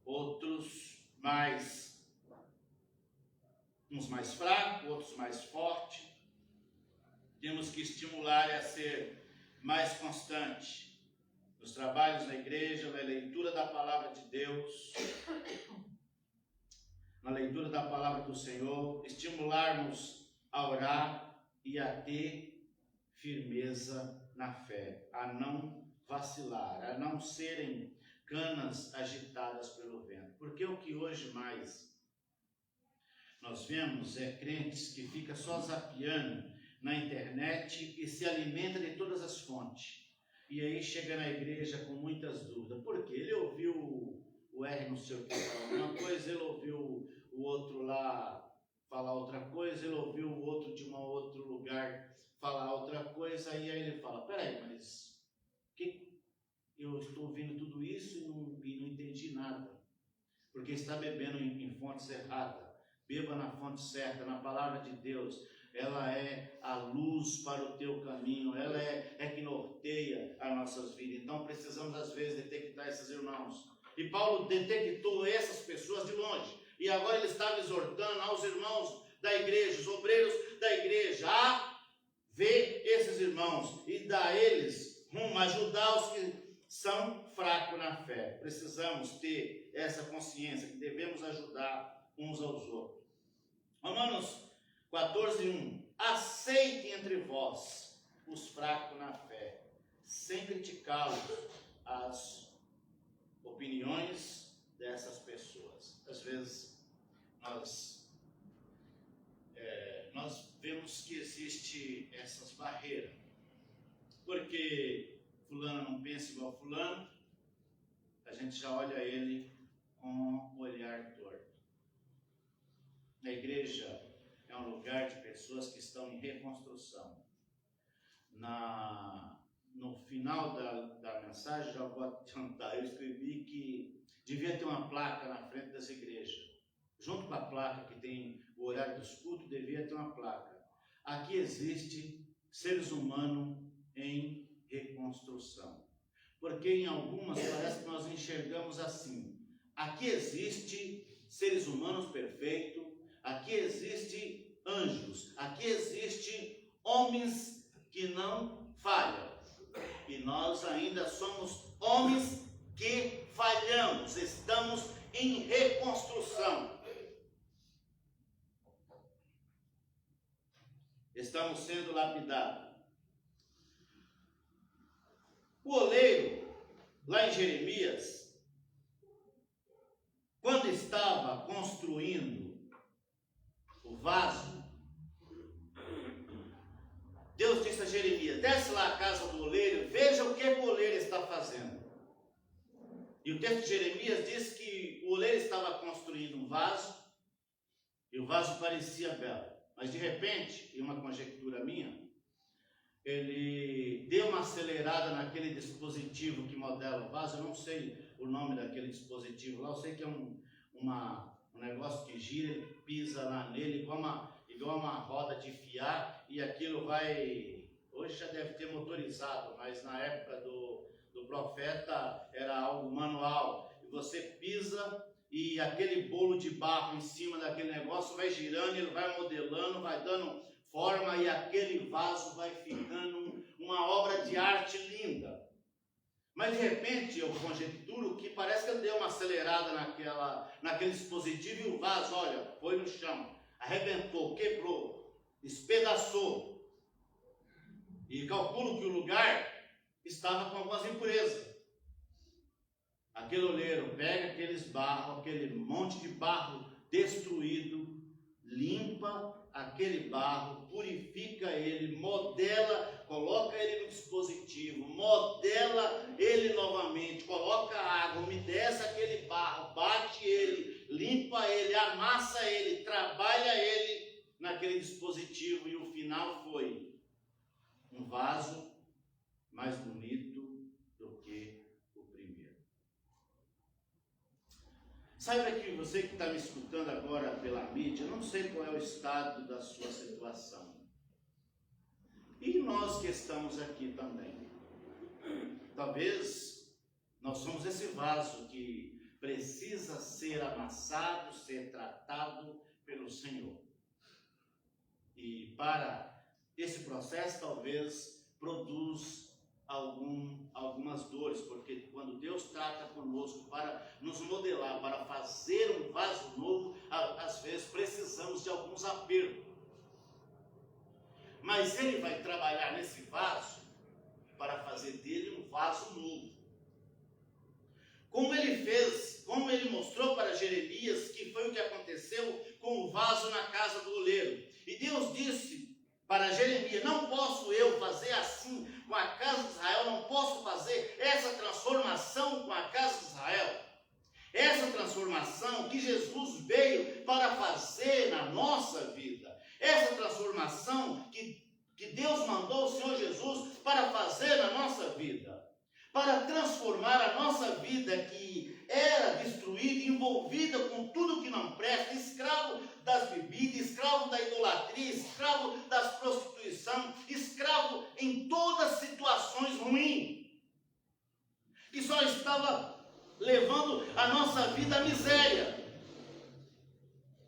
S3: outros mais, uns mais fracos, outros mais fortes. Temos que estimular a ser mais constante nos trabalhos na igreja, na leitura da palavra de Deus, na leitura da palavra do Senhor, estimularmos a orar e a ter firmeza na fé, a não vacilar, a não serem canas agitadas pelo vento. Porque o que hoje mais nós vemos é crentes que ficam só zapeando na internet e se alimenta de todas as fontes. E aí chega na igreja com muitas dúvidas. Por quê? Ele ouviu o R não sei o que falar uma coisa, ele ouviu o outro lá falar outra coisa, ele ouviu o outro de um outro lugar falar outra coisa, e aí ele fala, peraí, mas eu estou ouvindo tudo isso e não entendi nada. Porque está bebendo em fontes erradas. Beba na fonte certa, na palavra de Deus. Ela é a luz para o teu caminho, ela é que norteia as nossas vidas. Então precisamos às vezes detectar esses irmãos. E Paulo detectou essas pessoas de longe. E agora ele estava exortando aos irmãos da igreja, os obreiros da igreja, a ver esses irmãos e dar a eles rumo, ajudar os que são fracos na fé. Precisamos ter essa consciência que devemos ajudar uns aos outros. Romanos 14:1. Aceitem entre vós os fracos na fé, sem criticá-los as opiniões dessas pessoas. Às vezes nós vemos que existe essas barreiras, porque fulano não pensa igual fulano, a gente já olha ele com um olhar torto. A igreja é um lugar de pessoas que estão em reconstrução. No final da mensagem, já vou adiantar, eu escrevi que devia ter uma placa na frente dessa igreja. Junto com a placa que tem o horário dos cultos, devia ter uma placa. Aqui existe seres humanos em reconstrução. Porque em algumas parece que nós enxergamos assim. Aqui existe seres humanos perfeitos, aqui existe anjos, aqui existe homens que não falham. E nós ainda somos homens que falhamos, estamos em reconstrução. Estamos sendo lapidados. O oleiro, lá em Jeremias, quando estava construindo o vaso, Deus disse a Jeremias, desce lá à casa do oleiro, veja o que o oleiro está fazendo. E o texto de Jeremias diz que o oleiro estava construindo um vaso, e o vaso parecia belo. Mas de repente, em uma conjectura minha, ele deu uma acelerada naquele dispositivo que modela o vaso. Eu não sei o nome daquele dispositivo lá, eu sei que é um negócio que gira, ele pisa lá nele e igual uma roda de fiar, e aquilo vai... Hoje já deve ter motorizado, mas na época do profeta era algo manual. E você pisa e aquele bolo de barro em cima daquele negócio vai girando, ele vai modelando, vai dando forma e aquele vaso vai ficando uma obra de arte linda. Mas de repente eu conjecturo que parece que ele deu uma acelerada naquele dispositivo e o vaso, olha, foi no chão, arrebentou, quebrou, espedaçou. E calculo que o lugar estava com algumas impurezas. Aquele oleiro pega aqueles barros, aquele monte de barro destruído, limpa aquele barro, purifica ele, modela, coloca ele no dispositivo, modela ele novamente, coloca água, umedece aquele barro, bate ele, limpa ele, amassa ele, trabalha ele naquele dispositivo e o final foi um vaso mais bonito do que o primeiro. Saiba que você que está me escutando agora pela mídia, eu não sei qual é o estado da sua situação. E nós que estamos aqui também. Talvez nós somos esse vaso que precisa ser amassado, ser tratado pelo Senhor. E para esse processo talvez produz algumas dores, porque quando Deus trata conosco para nos modelar, para fazer um vaso novo, às vezes precisamos de alguns apertos. Mas Ele vai trabalhar nesse vaso para fazer dele um vaso novo. Como Ele fez, como Ele mostrou para Jeremias, que foi o que aconteceu com o vaso na casa do oleiro. E Deus disse para Jeremias, não posso eu fazer assim com a casa de Israel, não posso fazer essa transformação com a casa de Israel. Essa transformação que Jesus veio para fazer na nossa vida. Essa transformação que Deus mandou o Senhor Jesus para fazer na nossa vida. Para transformar a nossa vida que era destruída, envolvida com tudo que não presta, escravo das bebidas, escravo da idolatria, escravo das prostituição, escravo em todas as situações ruins, que só estava levando a nossa vida à miséria.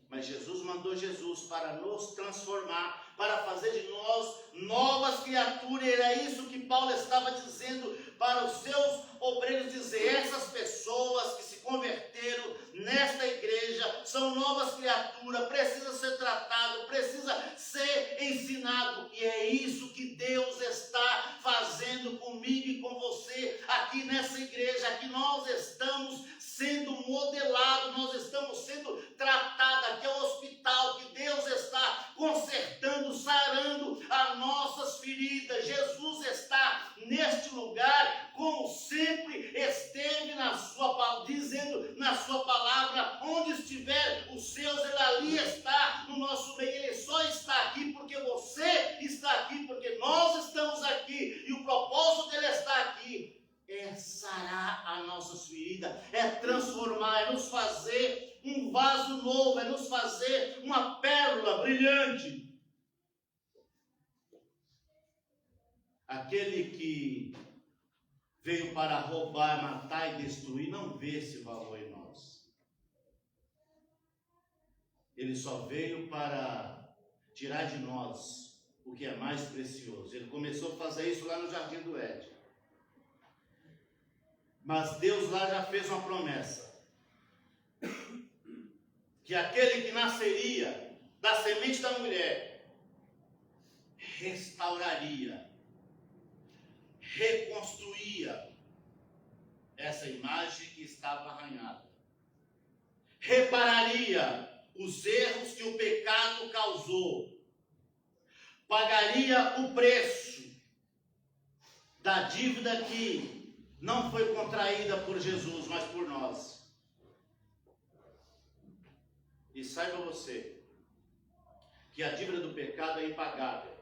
S3: Mas Jesus mandou Jesus para nos transformar, para fazer de nós novas criaturas. Era isso que Paulo estava dizendo para os seus obreiros, dizer, essas pessoas que se converteram nesta igreja são novas criaturas, precisa ser tratado, precisa ser ensinado. E é isso que Deus está fazendo comigo e com você aqui nessa igreja. Aqui nós estamos sendo modelados, nós estamos sendo tratados. Aqui é o hospital que Deus está consertando, sarando as nossas feridas. Jesus está neste lugar, como sempre esteve na sua palavra, dizendo na sua palavra, onde estiver os seus, ele ali está no nosso meio. Ele só está aqui porque você está aqui, porque nós estamos aqui, e o propósito dele estar aqui é sarar as nossas feridas, é transformar, é nos fazer um vaso novo, é nos fazer uma pérola brilhante. Aquele que veio para roubar, matar e destruir, não vê esse valor em nós. Ele só veio para tirar de nós o que é mais precioso. Ele começou a fazer isso lá no Jardim do Éden. Mas Deus lá já fez uma promessa. Que aquele que nasceria da semente da mulher, restauraria, reconstruía essa imagem que estava arranhada. Repararia os erros que o pecado causou. Pagaria o preço da dívida que não foi contraída por Jesus, mas por nós. E saiba você que a dívida do pecado é impagável.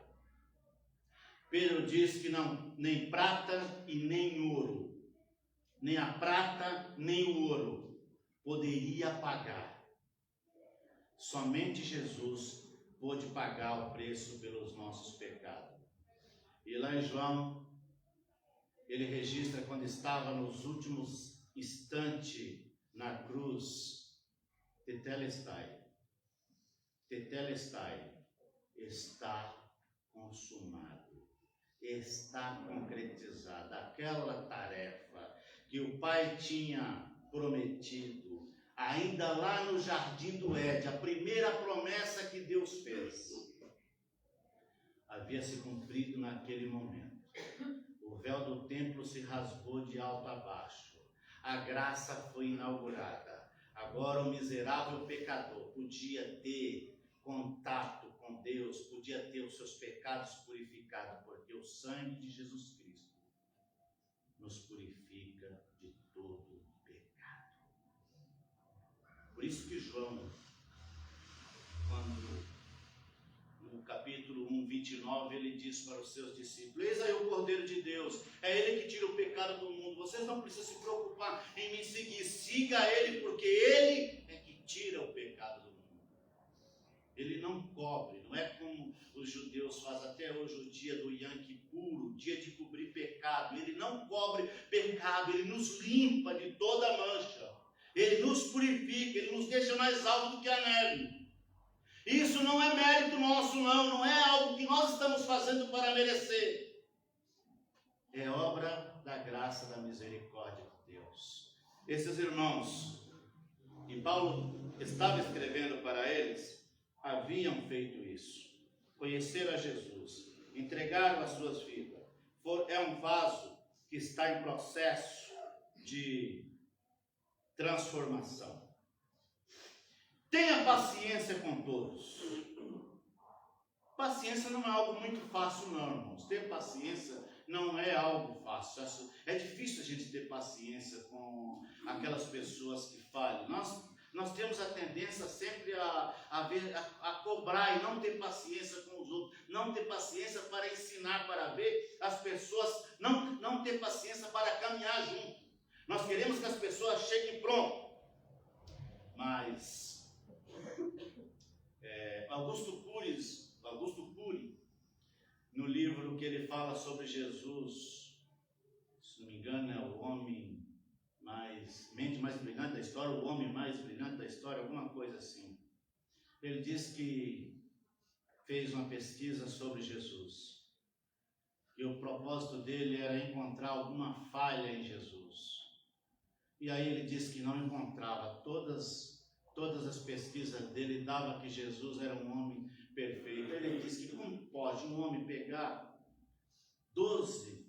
S3: Pedro diz que não, nem prata e nem ouro, nem a prata nem o ouro poderia pagar. Somente Jesus pôde pagar o preço pelos nossos pecados. E lá em João, ele registra quando estava nos últimos instantes na cruz, tetelestai, está consumado, está concretizada aquela tarefa que o Pai tinha prometido, ainda lá no Jardim do Éden, a primeira promessa que Deus fez, havia se cumprido naquele momento. O véu do templo se rasgou de alto a baixo, a graça foi inaugurada. Agora o miserável pecador podia ter contato com Deus, podia ter os seus pecados purificados, porque o sangue de Jesus Cristo nos purifica de todo pecado. Por isso que João, quando no capítulo 1, 29, ele diz para os seus discípulos: eis aí o Cordeiro de Deus, é ele que tira o pecado do mundo, vocês não precisam se preocupar em me seguir, siga ele, porque ele é que tira o pecado do mundo. Ele não cobre, não é como os judeus fazem até hoje o dia do Yom Kippur, o dia de cobrir pecado. Ele não cobre pecado, ele nos limpa de toda mancha, ele nos purifica, ele nos deixa mais alto do que a neve. Isso não é mérito nosso, não é algo que nós estamos fazendo para merecer. É obra da graça, da misericórdia de Deus. Esses irmãos, e Paulo estava escrevendo para eles, haviam feito isso. Conheceram a Jesus, entregaram as suas vidas. É um vaso que está em processo de transformação. Tenha paciência com todos. Paciência não é algo muito fácil, não, irmãos. Ter paciência não é algo fácil. É difícil a gente ter paciência com aquelas pessoas que falham. Nós temos a tendência sempre a cobrar e não ter paciência com os outros. Não ter paciência para ensinar, para ver as pessoas. Não ter paciência para caminhar junto. Nós queremos que as pessoas cheguem pronto. Mas Augusto Cury, no livro que ele fala sobre Jesus, se não me engano é o homem mente mais brilhante da história, o homem mais brilhante da história, alguma coisa assim. Ele diz que fez uma pesquisa sobre Jesus e o propósito dele era encontrar alguma falha em Jesus. E aí ele disse que não encontrava. Todas as pesquisas dele davam que Jesus era um homem perfeito. Ele disse que como pode um homem pegar 12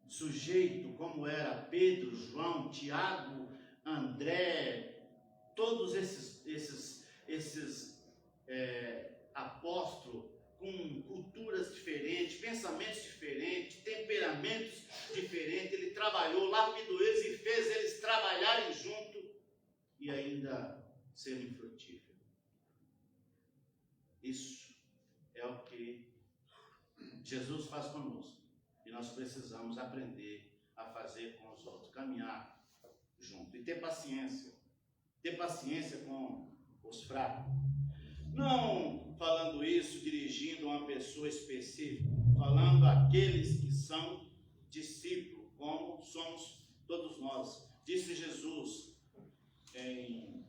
S3: sujeitos, como era Pedro, João, Tiago, André, todos esses apóstolos com culturas diferentes, pensamentos diferentes, temperamentos diferentes. Ele trabalhou, lapidou eles e fez eles trabalharem junto e ainda serem frutíferos. Isso é o que Jesus faz conosco. E nós precisamos aprender a fazer com os outros, caminhar junto e ter paciência. Ter paciência com os fracos. Não falando isso dirigindo a uma pessoa específica, falando àqueles que são discípulos, como somos todos nós. Disse Jesus em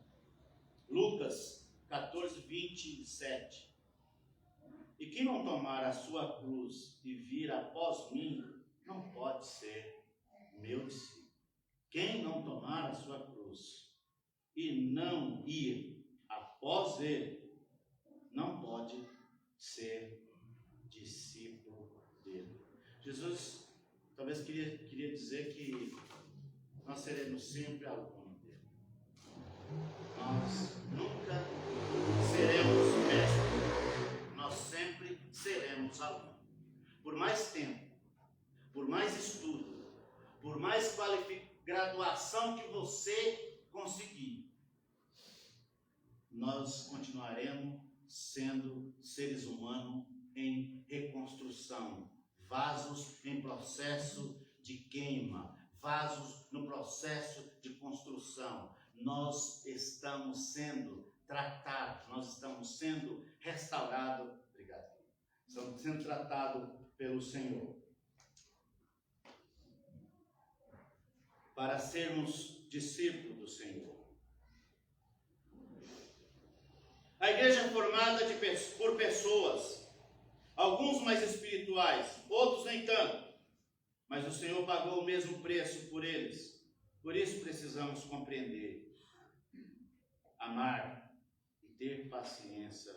S3: Lucas 14, 27. E quem não tomar a sua cruz e vir após mim, não pode ser meu discípulo. Quem não tomar a sua cruz e não ir após ele, não pode ser discípulo dele. Jesus talvez queria dizer que nós seremos sempre aluno dele. Nós nunca seremos mestres. Nós sempre seremos aluno. Por mais tempo, por mais estudo, por mais graduação que você conseguir, nós continuaremos sendo seres humanos em reconstrução, vasos em processo de queima, vasos no processo de construção. Nós estamos sendo tratados, nós estamos sendo restaurados, obrigado, estamos sendo tratados pelo Senhor. Para sermos discípulos do Senhor. A igreja é formada por pessoas, alguns mais espirituais, outros nem tanto, mas o Senhor pagou o mesmo preço por eles. Por isso precisamos compreender, amar e ter paciência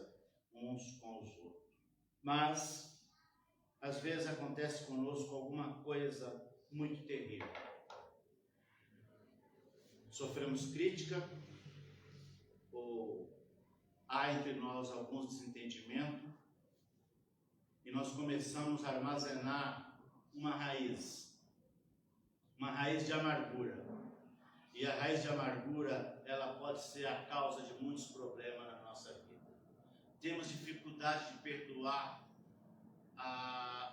S3: uns com os outros. Mas, às vezes acontece conosco alguma coisa muito terrível. Sofremos crítica, ou há entre nós alguns desentendimentos, e nós começamos a armazenar uma raiz de amargura. E a raiz de amargura, ela pode ser a causa de muitos problemas na nossa vida. Temos dificuldade de perdoar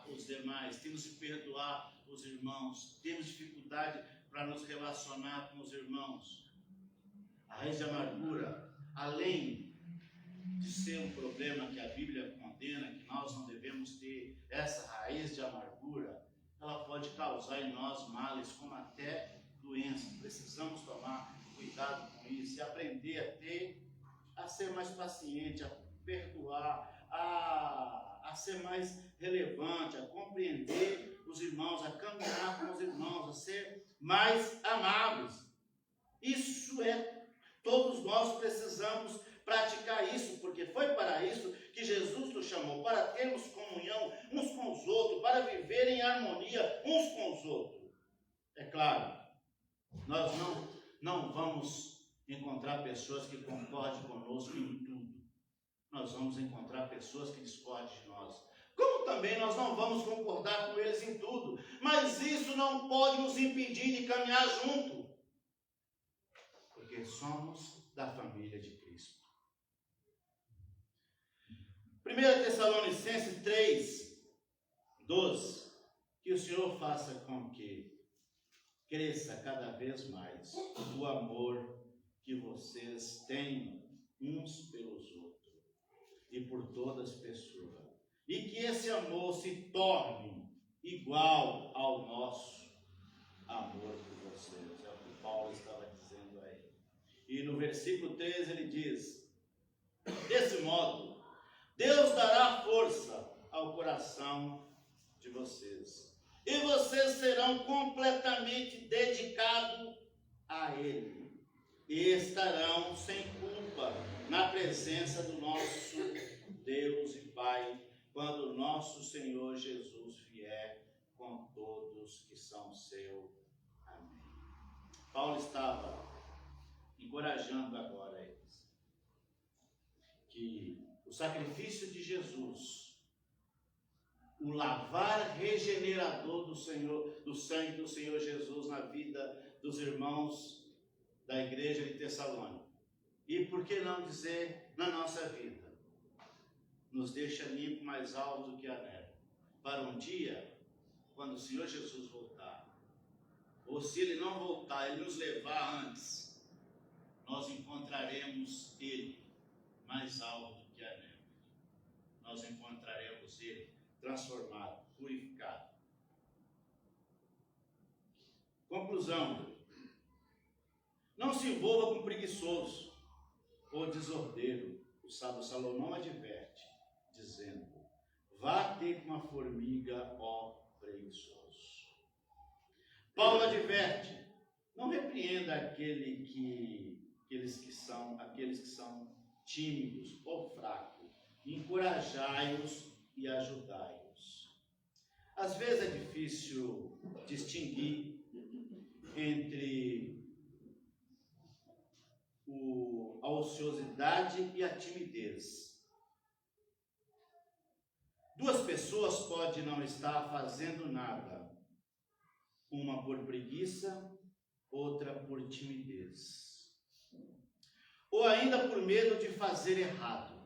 S3: os demais, temos de perdoar os irmãos, temos dificuldade para nos relacionar com os irmãos. A raiz de amargura, além de ser um problema que a Bíblia condena, que nós não devemos ter essa raiz de amargura, ela pode causar em nós males, como até doença. Precisamos tomar cuidado com isso e aprender a ser mais paciente, a perdoar, a ser mais relevante, a compreender os irmãos, a caminhar com os irmãos, a ser mais amáveis. Isso todos nós precisamos praticar isso, porque foi para isso que Jesus nos chamou, para termos comunhão uns com os outros, para viver em harmonia uns com os outros. É claro, nós não vamos encontrar pessoas que concordem conosco em tudo. Nós vamos encontrar pessoas que discordem de nós. Como também nós não vamos concordar com eles em tudo. Mas isso não pode nos impedir de caminhar junto. Porque somos da família de Cristo. 1 Tessalonicenses 3:12. Que o Senhor faça com que cresça cada vez mais o amor que vocês têm uns pelos outros e por todas as pessoas. E que esse amor se torne igual ao nosso amor por vocês. É o que Paulo estava dizendo aí. E no versículo 13 ele diz: desse modo, Deus dará força ao coração de vocês. E vocês serão completamente dedicados a Ele. E estarão sem culpa na presença do nosso Deus e Pai, quando o nosso Senhor Jesus vier com todos que são seu. Amém. Paulo estava encorajando agora eles que o sacrifício de Jesus, o lavar regenerador do sangue do Senhor Jesus na vida dos irmãos da igreja de Tessalônica, e por que não dizer na nossa vida, nos deixa limpo mais alto do que a neve, para um dia, quando o Senhor Jesus voltar, ou se Ele não voltar, Ele nos levar antes, nós encontraremos Ele mais alto do que a neve. Nós encontraremos Ele transformado, purificado. Conclusão: não se envolva com preguiçoso ou desordeiro. O sábio Salomão adverte, dizendo: vá ter com a formiga, ó preguiçoso. Paulo adverte: não repreenda aqueles que são tímidos ou fracos, encorajai-os e ajudai-os. Às vezes é difícil distinguir entre a ociosidade e a timidez. Duas pessoas podem não estar fazendo nada, uma por preguiça, outra por timidez, ou ainda por medo de fazer errado.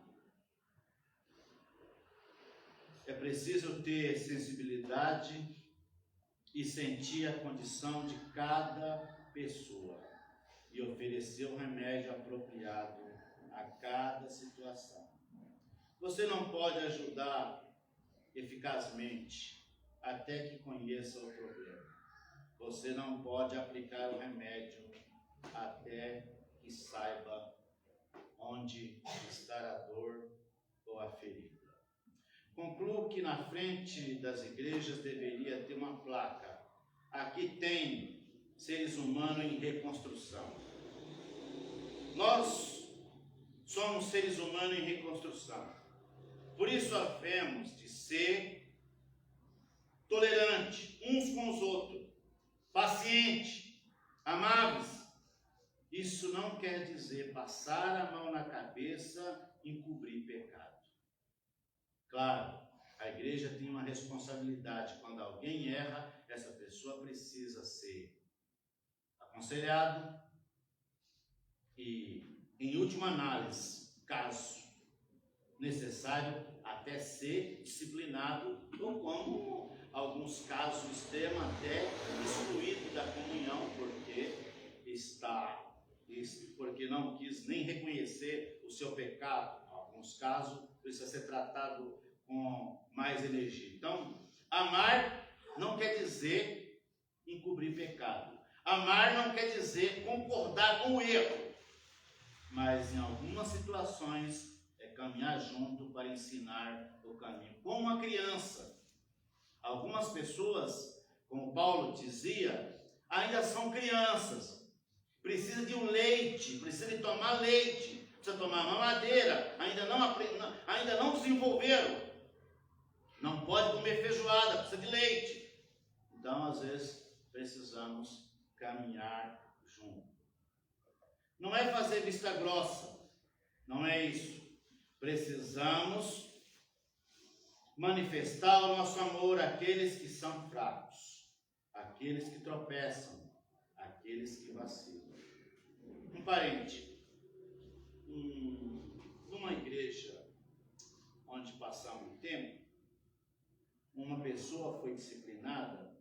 S3: É preciso ter sensibilidade e sentir a condição de cada pessoa e oferecer o remédio apropriado a cada situação. Você não pode ajudar eficazmente até que conheça o problema. Você não pode aplicar o remédio até que saiba onde está a dor ou a ferida. Concluo que na frente das igrejas deveria ter uma placa. Aqui tem seres humanos em reconstrução. Nós somos seres humanos em reconstrução. Por isso havemos de ser tolerantes uns com os outros, pacientes, amáveis. Isso não quer dizer passar a mão na cabeça e encobrir pecado. Claro, a igreja tem uma responsabilidade. Quando alguém erra, essa pessoa precisa ser aconselhado e, em última análise, caso necessário, até ser disciplinado, ou como alguns casos extremos, até excluído da comunhão, porque não quis nem reconhecer o seu pecado. Em alguns casos, precisa ser tratado com mais energia. Então, amar não quer dizer encobrir pecado. Amar não quer dizer concordar com o erro. Mas em algumas situações é caminhar junto para ensinar o caminho. Como uma criança. Algumas pessoas, como Paulo dizia, ainda são crianças. Precisa de um leite, precisa de tomar leite, precisa tomar mamadeira, ainda não desenvolveram. Não pode comer feijoada, precisa de leite. Então, às vezes, precisamos caminhar junto. Não é fazer vista grossa, não é isso. Precisamos manifestar o nosso amor àqueles que são fracos, àqueles que tropeçam, àqueles que vacilam. Um parente, numa igreja onde passamos um tempo, uma pessoa foi disciplinada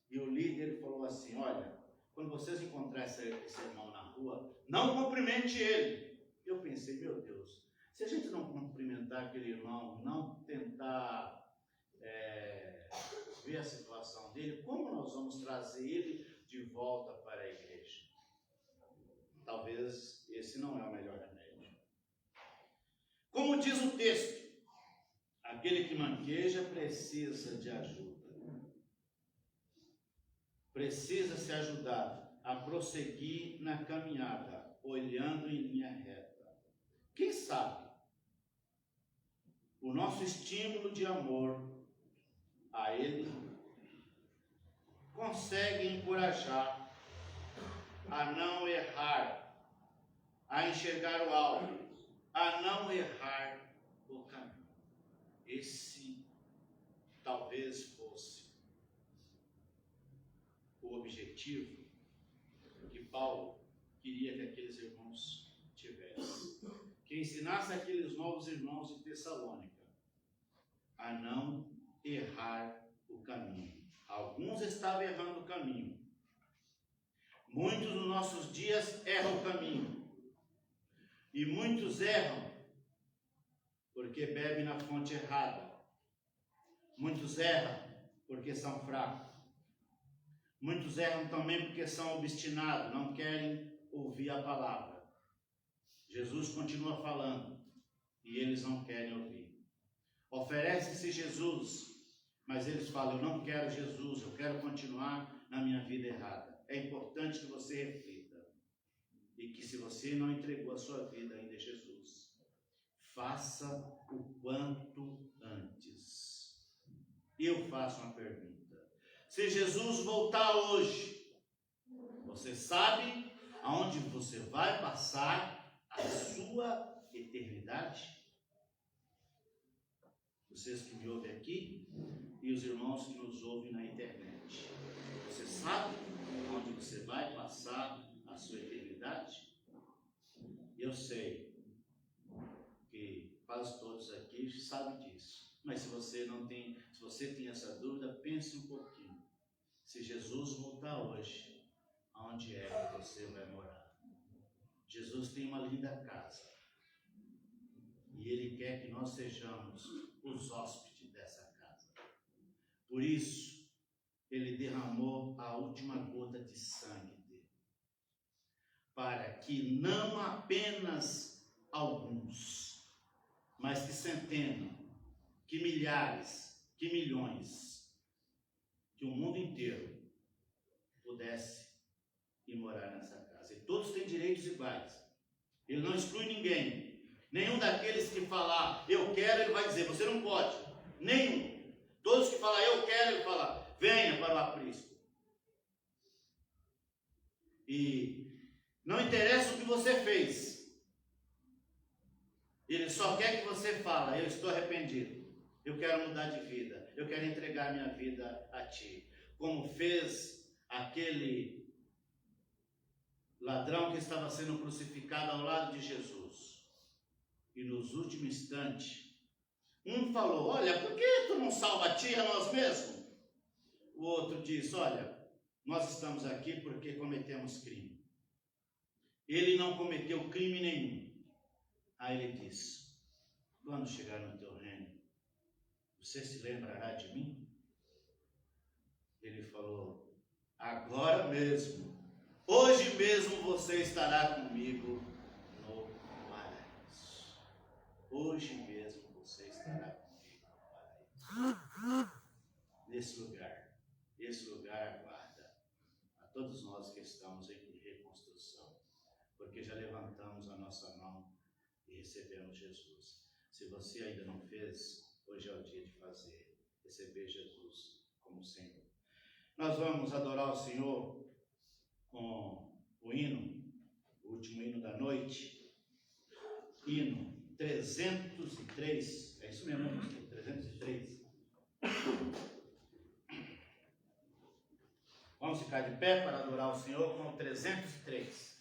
S3: e o líder falou assim: olha, quando vocês encontrarem esse irmão na rua, não cumprimente ele. Eu pensei, meu Deus, se a gente não cumprimentar aquele irmão, não tentar ver a situação dele, como nós vamos trazer ele de volta para a igreja? Talvez esse não é o melhor remédio. Como diz o texto, aquele que manqueja precisa de ajuda. Precisa se ajudar a prosseguir na caminhada, olhando em linha reta. Quem sabe o nosso estímulo de amor a ele consegue encorajar a não errar, a enxergar o alvo, a não errar o caminho. Esse talvez fosse o objetivo que Paulo queria que aqueles irmãos tivessem. Que ensinasse aqueles novos irmãos de Tessalônica a não errar o caminho. Alguns estavam errando o caminho. Muitos nos nossos dias erram o caminho. E muitos erram porque bebem na fonte errada. Muitos erram porque são fracos. Muitos erram também porque são obstinados, não querem ouvir a palavra. Jesus continua falando e eles não querem ouvir. Oferece-se Jesus, mas eles falam: eu não quero Jesus, eu quero continuar na minha vida errada. É importante que você reflita e que, se você não entregou a sua vida ainda a Jesus, faça o quanto antes. Eu faço uma pergunta: se Jesus voltar hoje, você sabe aonde você vai passar a sua eternidade? Vocês que me ouvem aqui e os irmãos que nos ouvem na internet, você sabe onde você vai passar a sua eternidade? Eu sei que quase todos aqui sabem disso, mas se você tem essa dúvida, pense um pouquinho. Se Jesus voltar hoje, aonde é que você vai morar? Jesus tem uma linda casa, E Ele quer que nós sejamos os hóspedes dessa casa. Por isso, Ele derramou a última gota de sangue dele, para que não apenas alguns, mas que centenas, que milhares, que milhões, que o mundo inteiro pudesse ir morar nessa casa. E todos têm direitos iguais. Ele não exclui ninguém. Nenhum daqueles que falar, eu quero, ele vai dizer, você não pode. Nenhum. Todos que falar, eu quero, ele fala, venha para o aprisco. E não interessa o que você fez. Ele só quer que você fale, eu estou arrependido. Eu quero mudar de vida. Eu quero entregar minha vida a ti. Como fez aquele ladrão que estava sendo crucificado ao lado de Jesus. E nos últimos instantes, um falou, olha, por que tu não salva a ti e a nós mesmos? O outro disse, olha, nós estamos aqui porque cometemos crime. Ele não cometeu crime nenhum. Aí ele disse, quando chegar no teu reino, você se lembrará de mim? Ele falou, agora mesmo, hoje mesmo você estará comigo no paraíso. Hoje mesmo você estará comigo no paraíso. Nesse lugar aguarda a todos nós que estamos em reconstrução, porque já levantamos a nossa mão e recebemos Jesus. Se você ainda não fez, hoje é o dia de fazer, receber Jesus como Senhor. Nós vamos adorar o Senhor com o hino, o último hino da noite, hino 303, é isso mesmo, 303. Vamos ficar de pé para adorar o Senhor com o 303.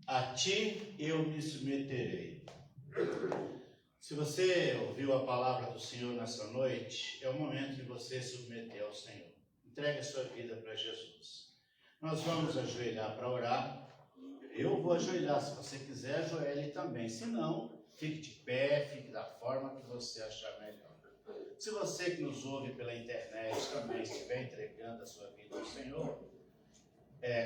S3: A ti eu me submeterei. Se você ouviu a palavra do Senhor nessa noite, é o momento de você submeter ao Senhor. Entregue a sua vida para Jesus. Nós vamos ajoelhar para orar. Eu vou ajoelhar, se você quiser, ajoelhe também. Se não, fique de pé, fique da forma que você achar melhor. Se você que nos ouve pela internet também estiver entregando a sua vida ao Senhor,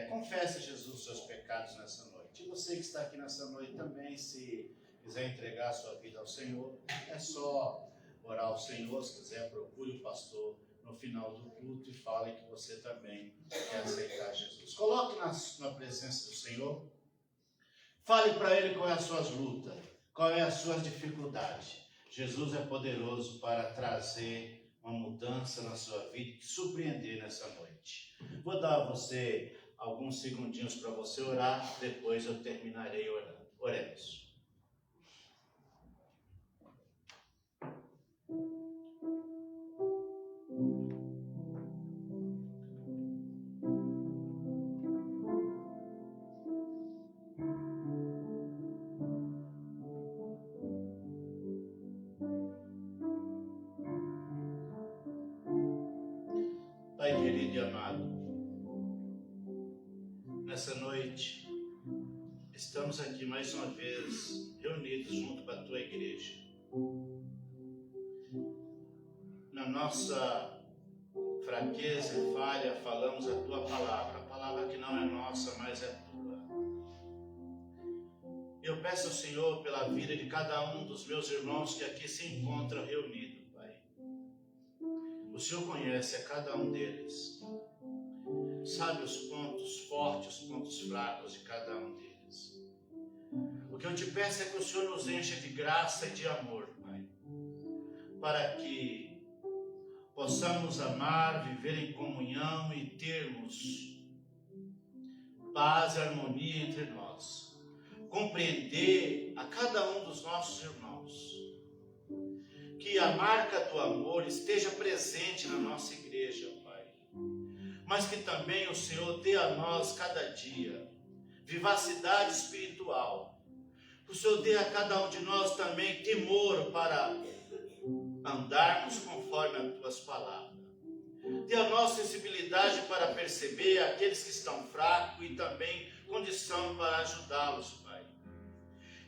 S3: confesse a Jesus os seus pecados nessa noite. E você que está aqui nessa noite também, se quiser entregar a sua vida ao Senhor, é só orar ao Senhor. Se quiser, procure o pastor no final do culto e fale que você também quer aceitar Jesus. Coloque na presença do Senhor. Fale para Ele qual é as suas lutas, qual é as suas dificuldades. Jesus é poderoso para trazer uma mudança na sua vida e te surpreender nessa noite. Vou dar a você alguns segundinhos para você orar, depois eu terminarei orando. Oremos. Pai querido e amado, nessa noite estamos aqui mais uma vez reunidos junto com a tua igreja. Na nossa fraqueza e falha falamos a tua palavra, a palavra que não é nossa, mas é tua. Eu peço ao Senhor pela vida de cada um dos meus irmãos que aqui se encontram reunidos, Pai. O Senhor conhece a cada um deles. Sabe os pontos fortes, os pontos fracos de cada um deles. O que eu te peço é que o Senhor nos encha de graça e de amor, Pai, para que possamos amar, viver em comunhão e termos paz e harmonia entre nós. Compreender a cada um dos nossos irmãos. Que a marca do amor esteja presente na nossa igreja, Pai. Mas que também o Senhor dê a nós cada dia vivacidade espiritual. Que o Senhor dê a cada um de nós também temor para andarmos conforme as tuas palavras. Dê a nós sensibilidade para perceber aqueles que estão fracos e também condição para ajudá-los, Pai.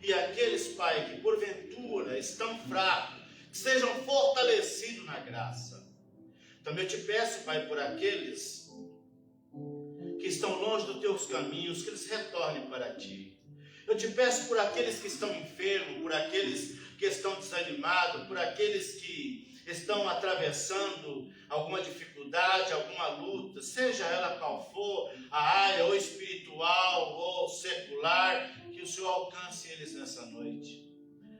S3: E aqueles, Pai, que porventura estão fracos, que sejam fortalecidos na graça. Também eu te peço, Pai, por aqueles que estão longe dos teus caminhos, que eles retornem para ti. Eu te peço por aqueles que estão enfermos, por aqueles que estão desanimados, por aqueles que estão atravessando alguma dificuldade, alguma luta, seja ela qual for, a área ou espiritual ou secular, que o Senhor alcance eles nessa noite.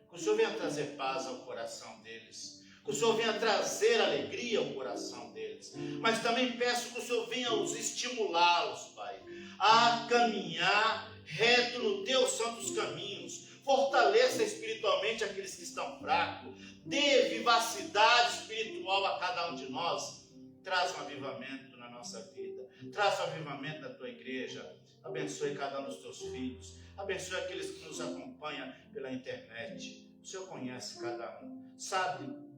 S3: Que o Senhor venha trazer paz ao coração deles. Que o Senhor venha trazer alegria ao coração deles. Mas também peço que o Senhor venha os estimulá-los, Pai, a caminhar reto nos teus santos caminhos. Fortaleça espiritualmente aqueles que estão fracos. Dê vivacidade espiritual a cada um de nós. Traz um avivamento na nossa vida. Traz um avivamento na tua igreja. Abençoe cada um dos teus filhos. Abençoe aqueles que nos acompanham pela internet. O Senhor conhece cada um. Sabe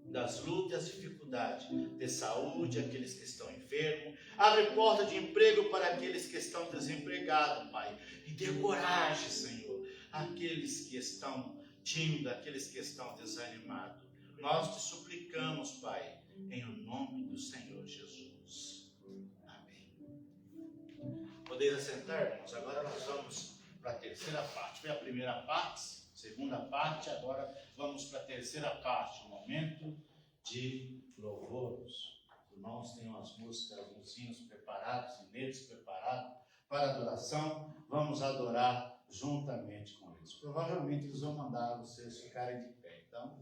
S3: das lutas e dificuldades de saúde, aqueles que estão enfermos. Abre porta de emprego para aqueles que estão desempregados, Pai. E dê coragem, Senhor, àqueles que estão tímidos, àqueles que estão desanimados. Nós te suplicamos, Pai, em o nome do Senhor Jesus. Amém. Podeis assentar, irmãos? Agora nós vamos para a terceira parte. Foi a primeira parte, segunda parte, agora vamos para a terceira parte, o momento de louvores. Os irmãos têm umas músicas, uns hinos preparados, hinetos preparados para adoração. Vamos adorar juntamente com eles. Provavelmente eles vão mandar vocês ficarem de pé. Então,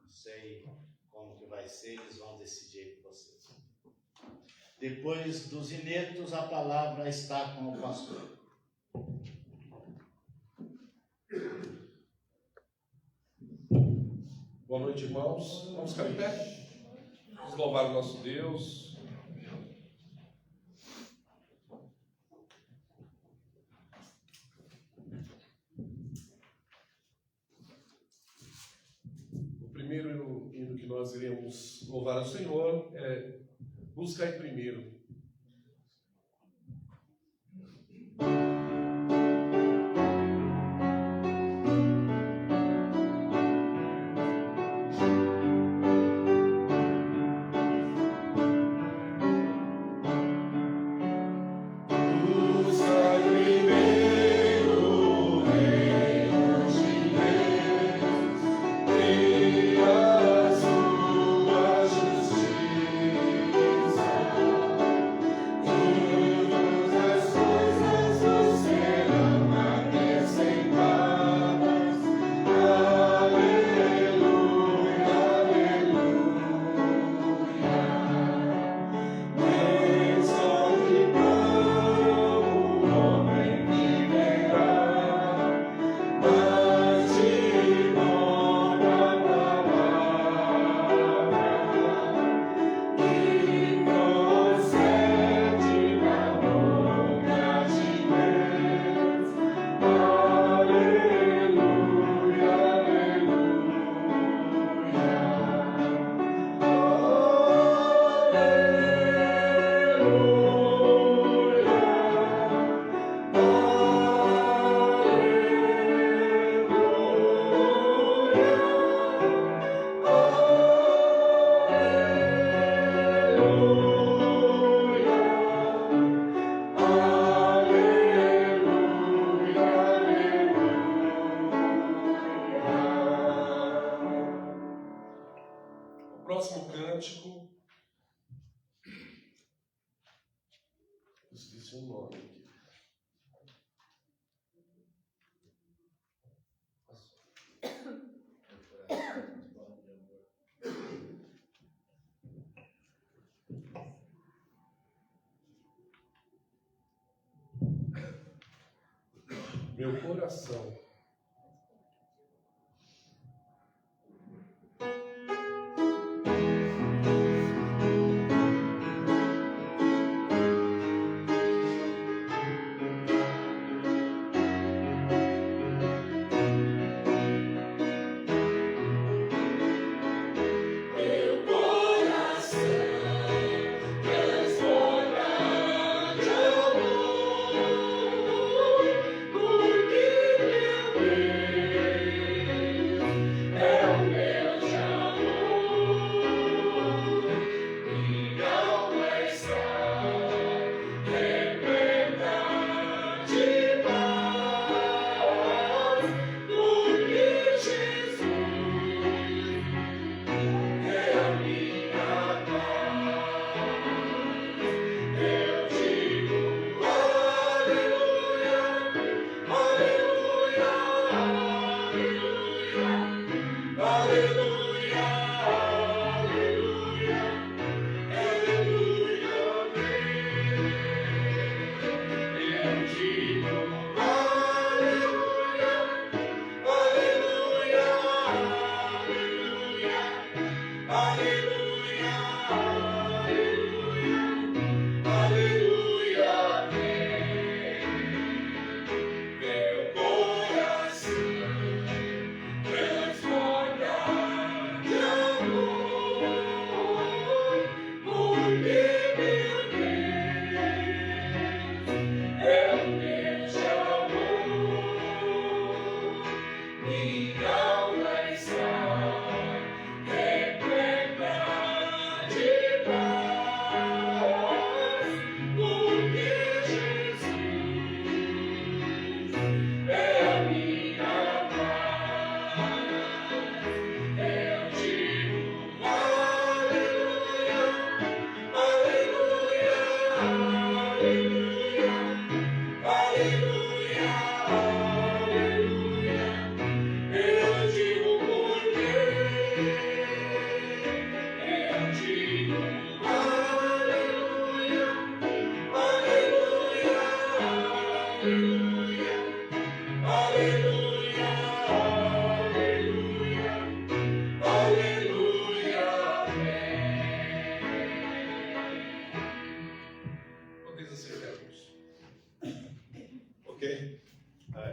S3: não sei como que vai ser, eles vão decidir com vocês. Depois dos hinetos, a palavra está com o pastor.
S4: Boa noite, irmãos. Vamos ficar em pé? Vamos louvar o nosso Deus. O primeiro hino que nós iremos louvar ao Senhor é Buscai Primeiro. cântico. Esqueci um nome aqui. Meu coração.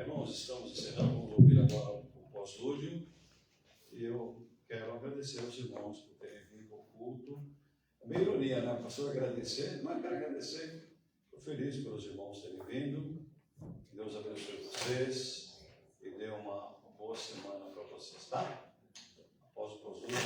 S1: Irmãos, estamos encerrando, vamos ouvir agora o pós-lúdio. E eu quero agradecer aos irmãos por terem vindo ao culto. É meio ironia, né? O pastor agradecer, mas eu quero agradecer. Estou feliz pelos irmãos terem vindo. Que Deus abençoe vocês e dê uma boa semana para vocês, tá? Após o pós-lúdio,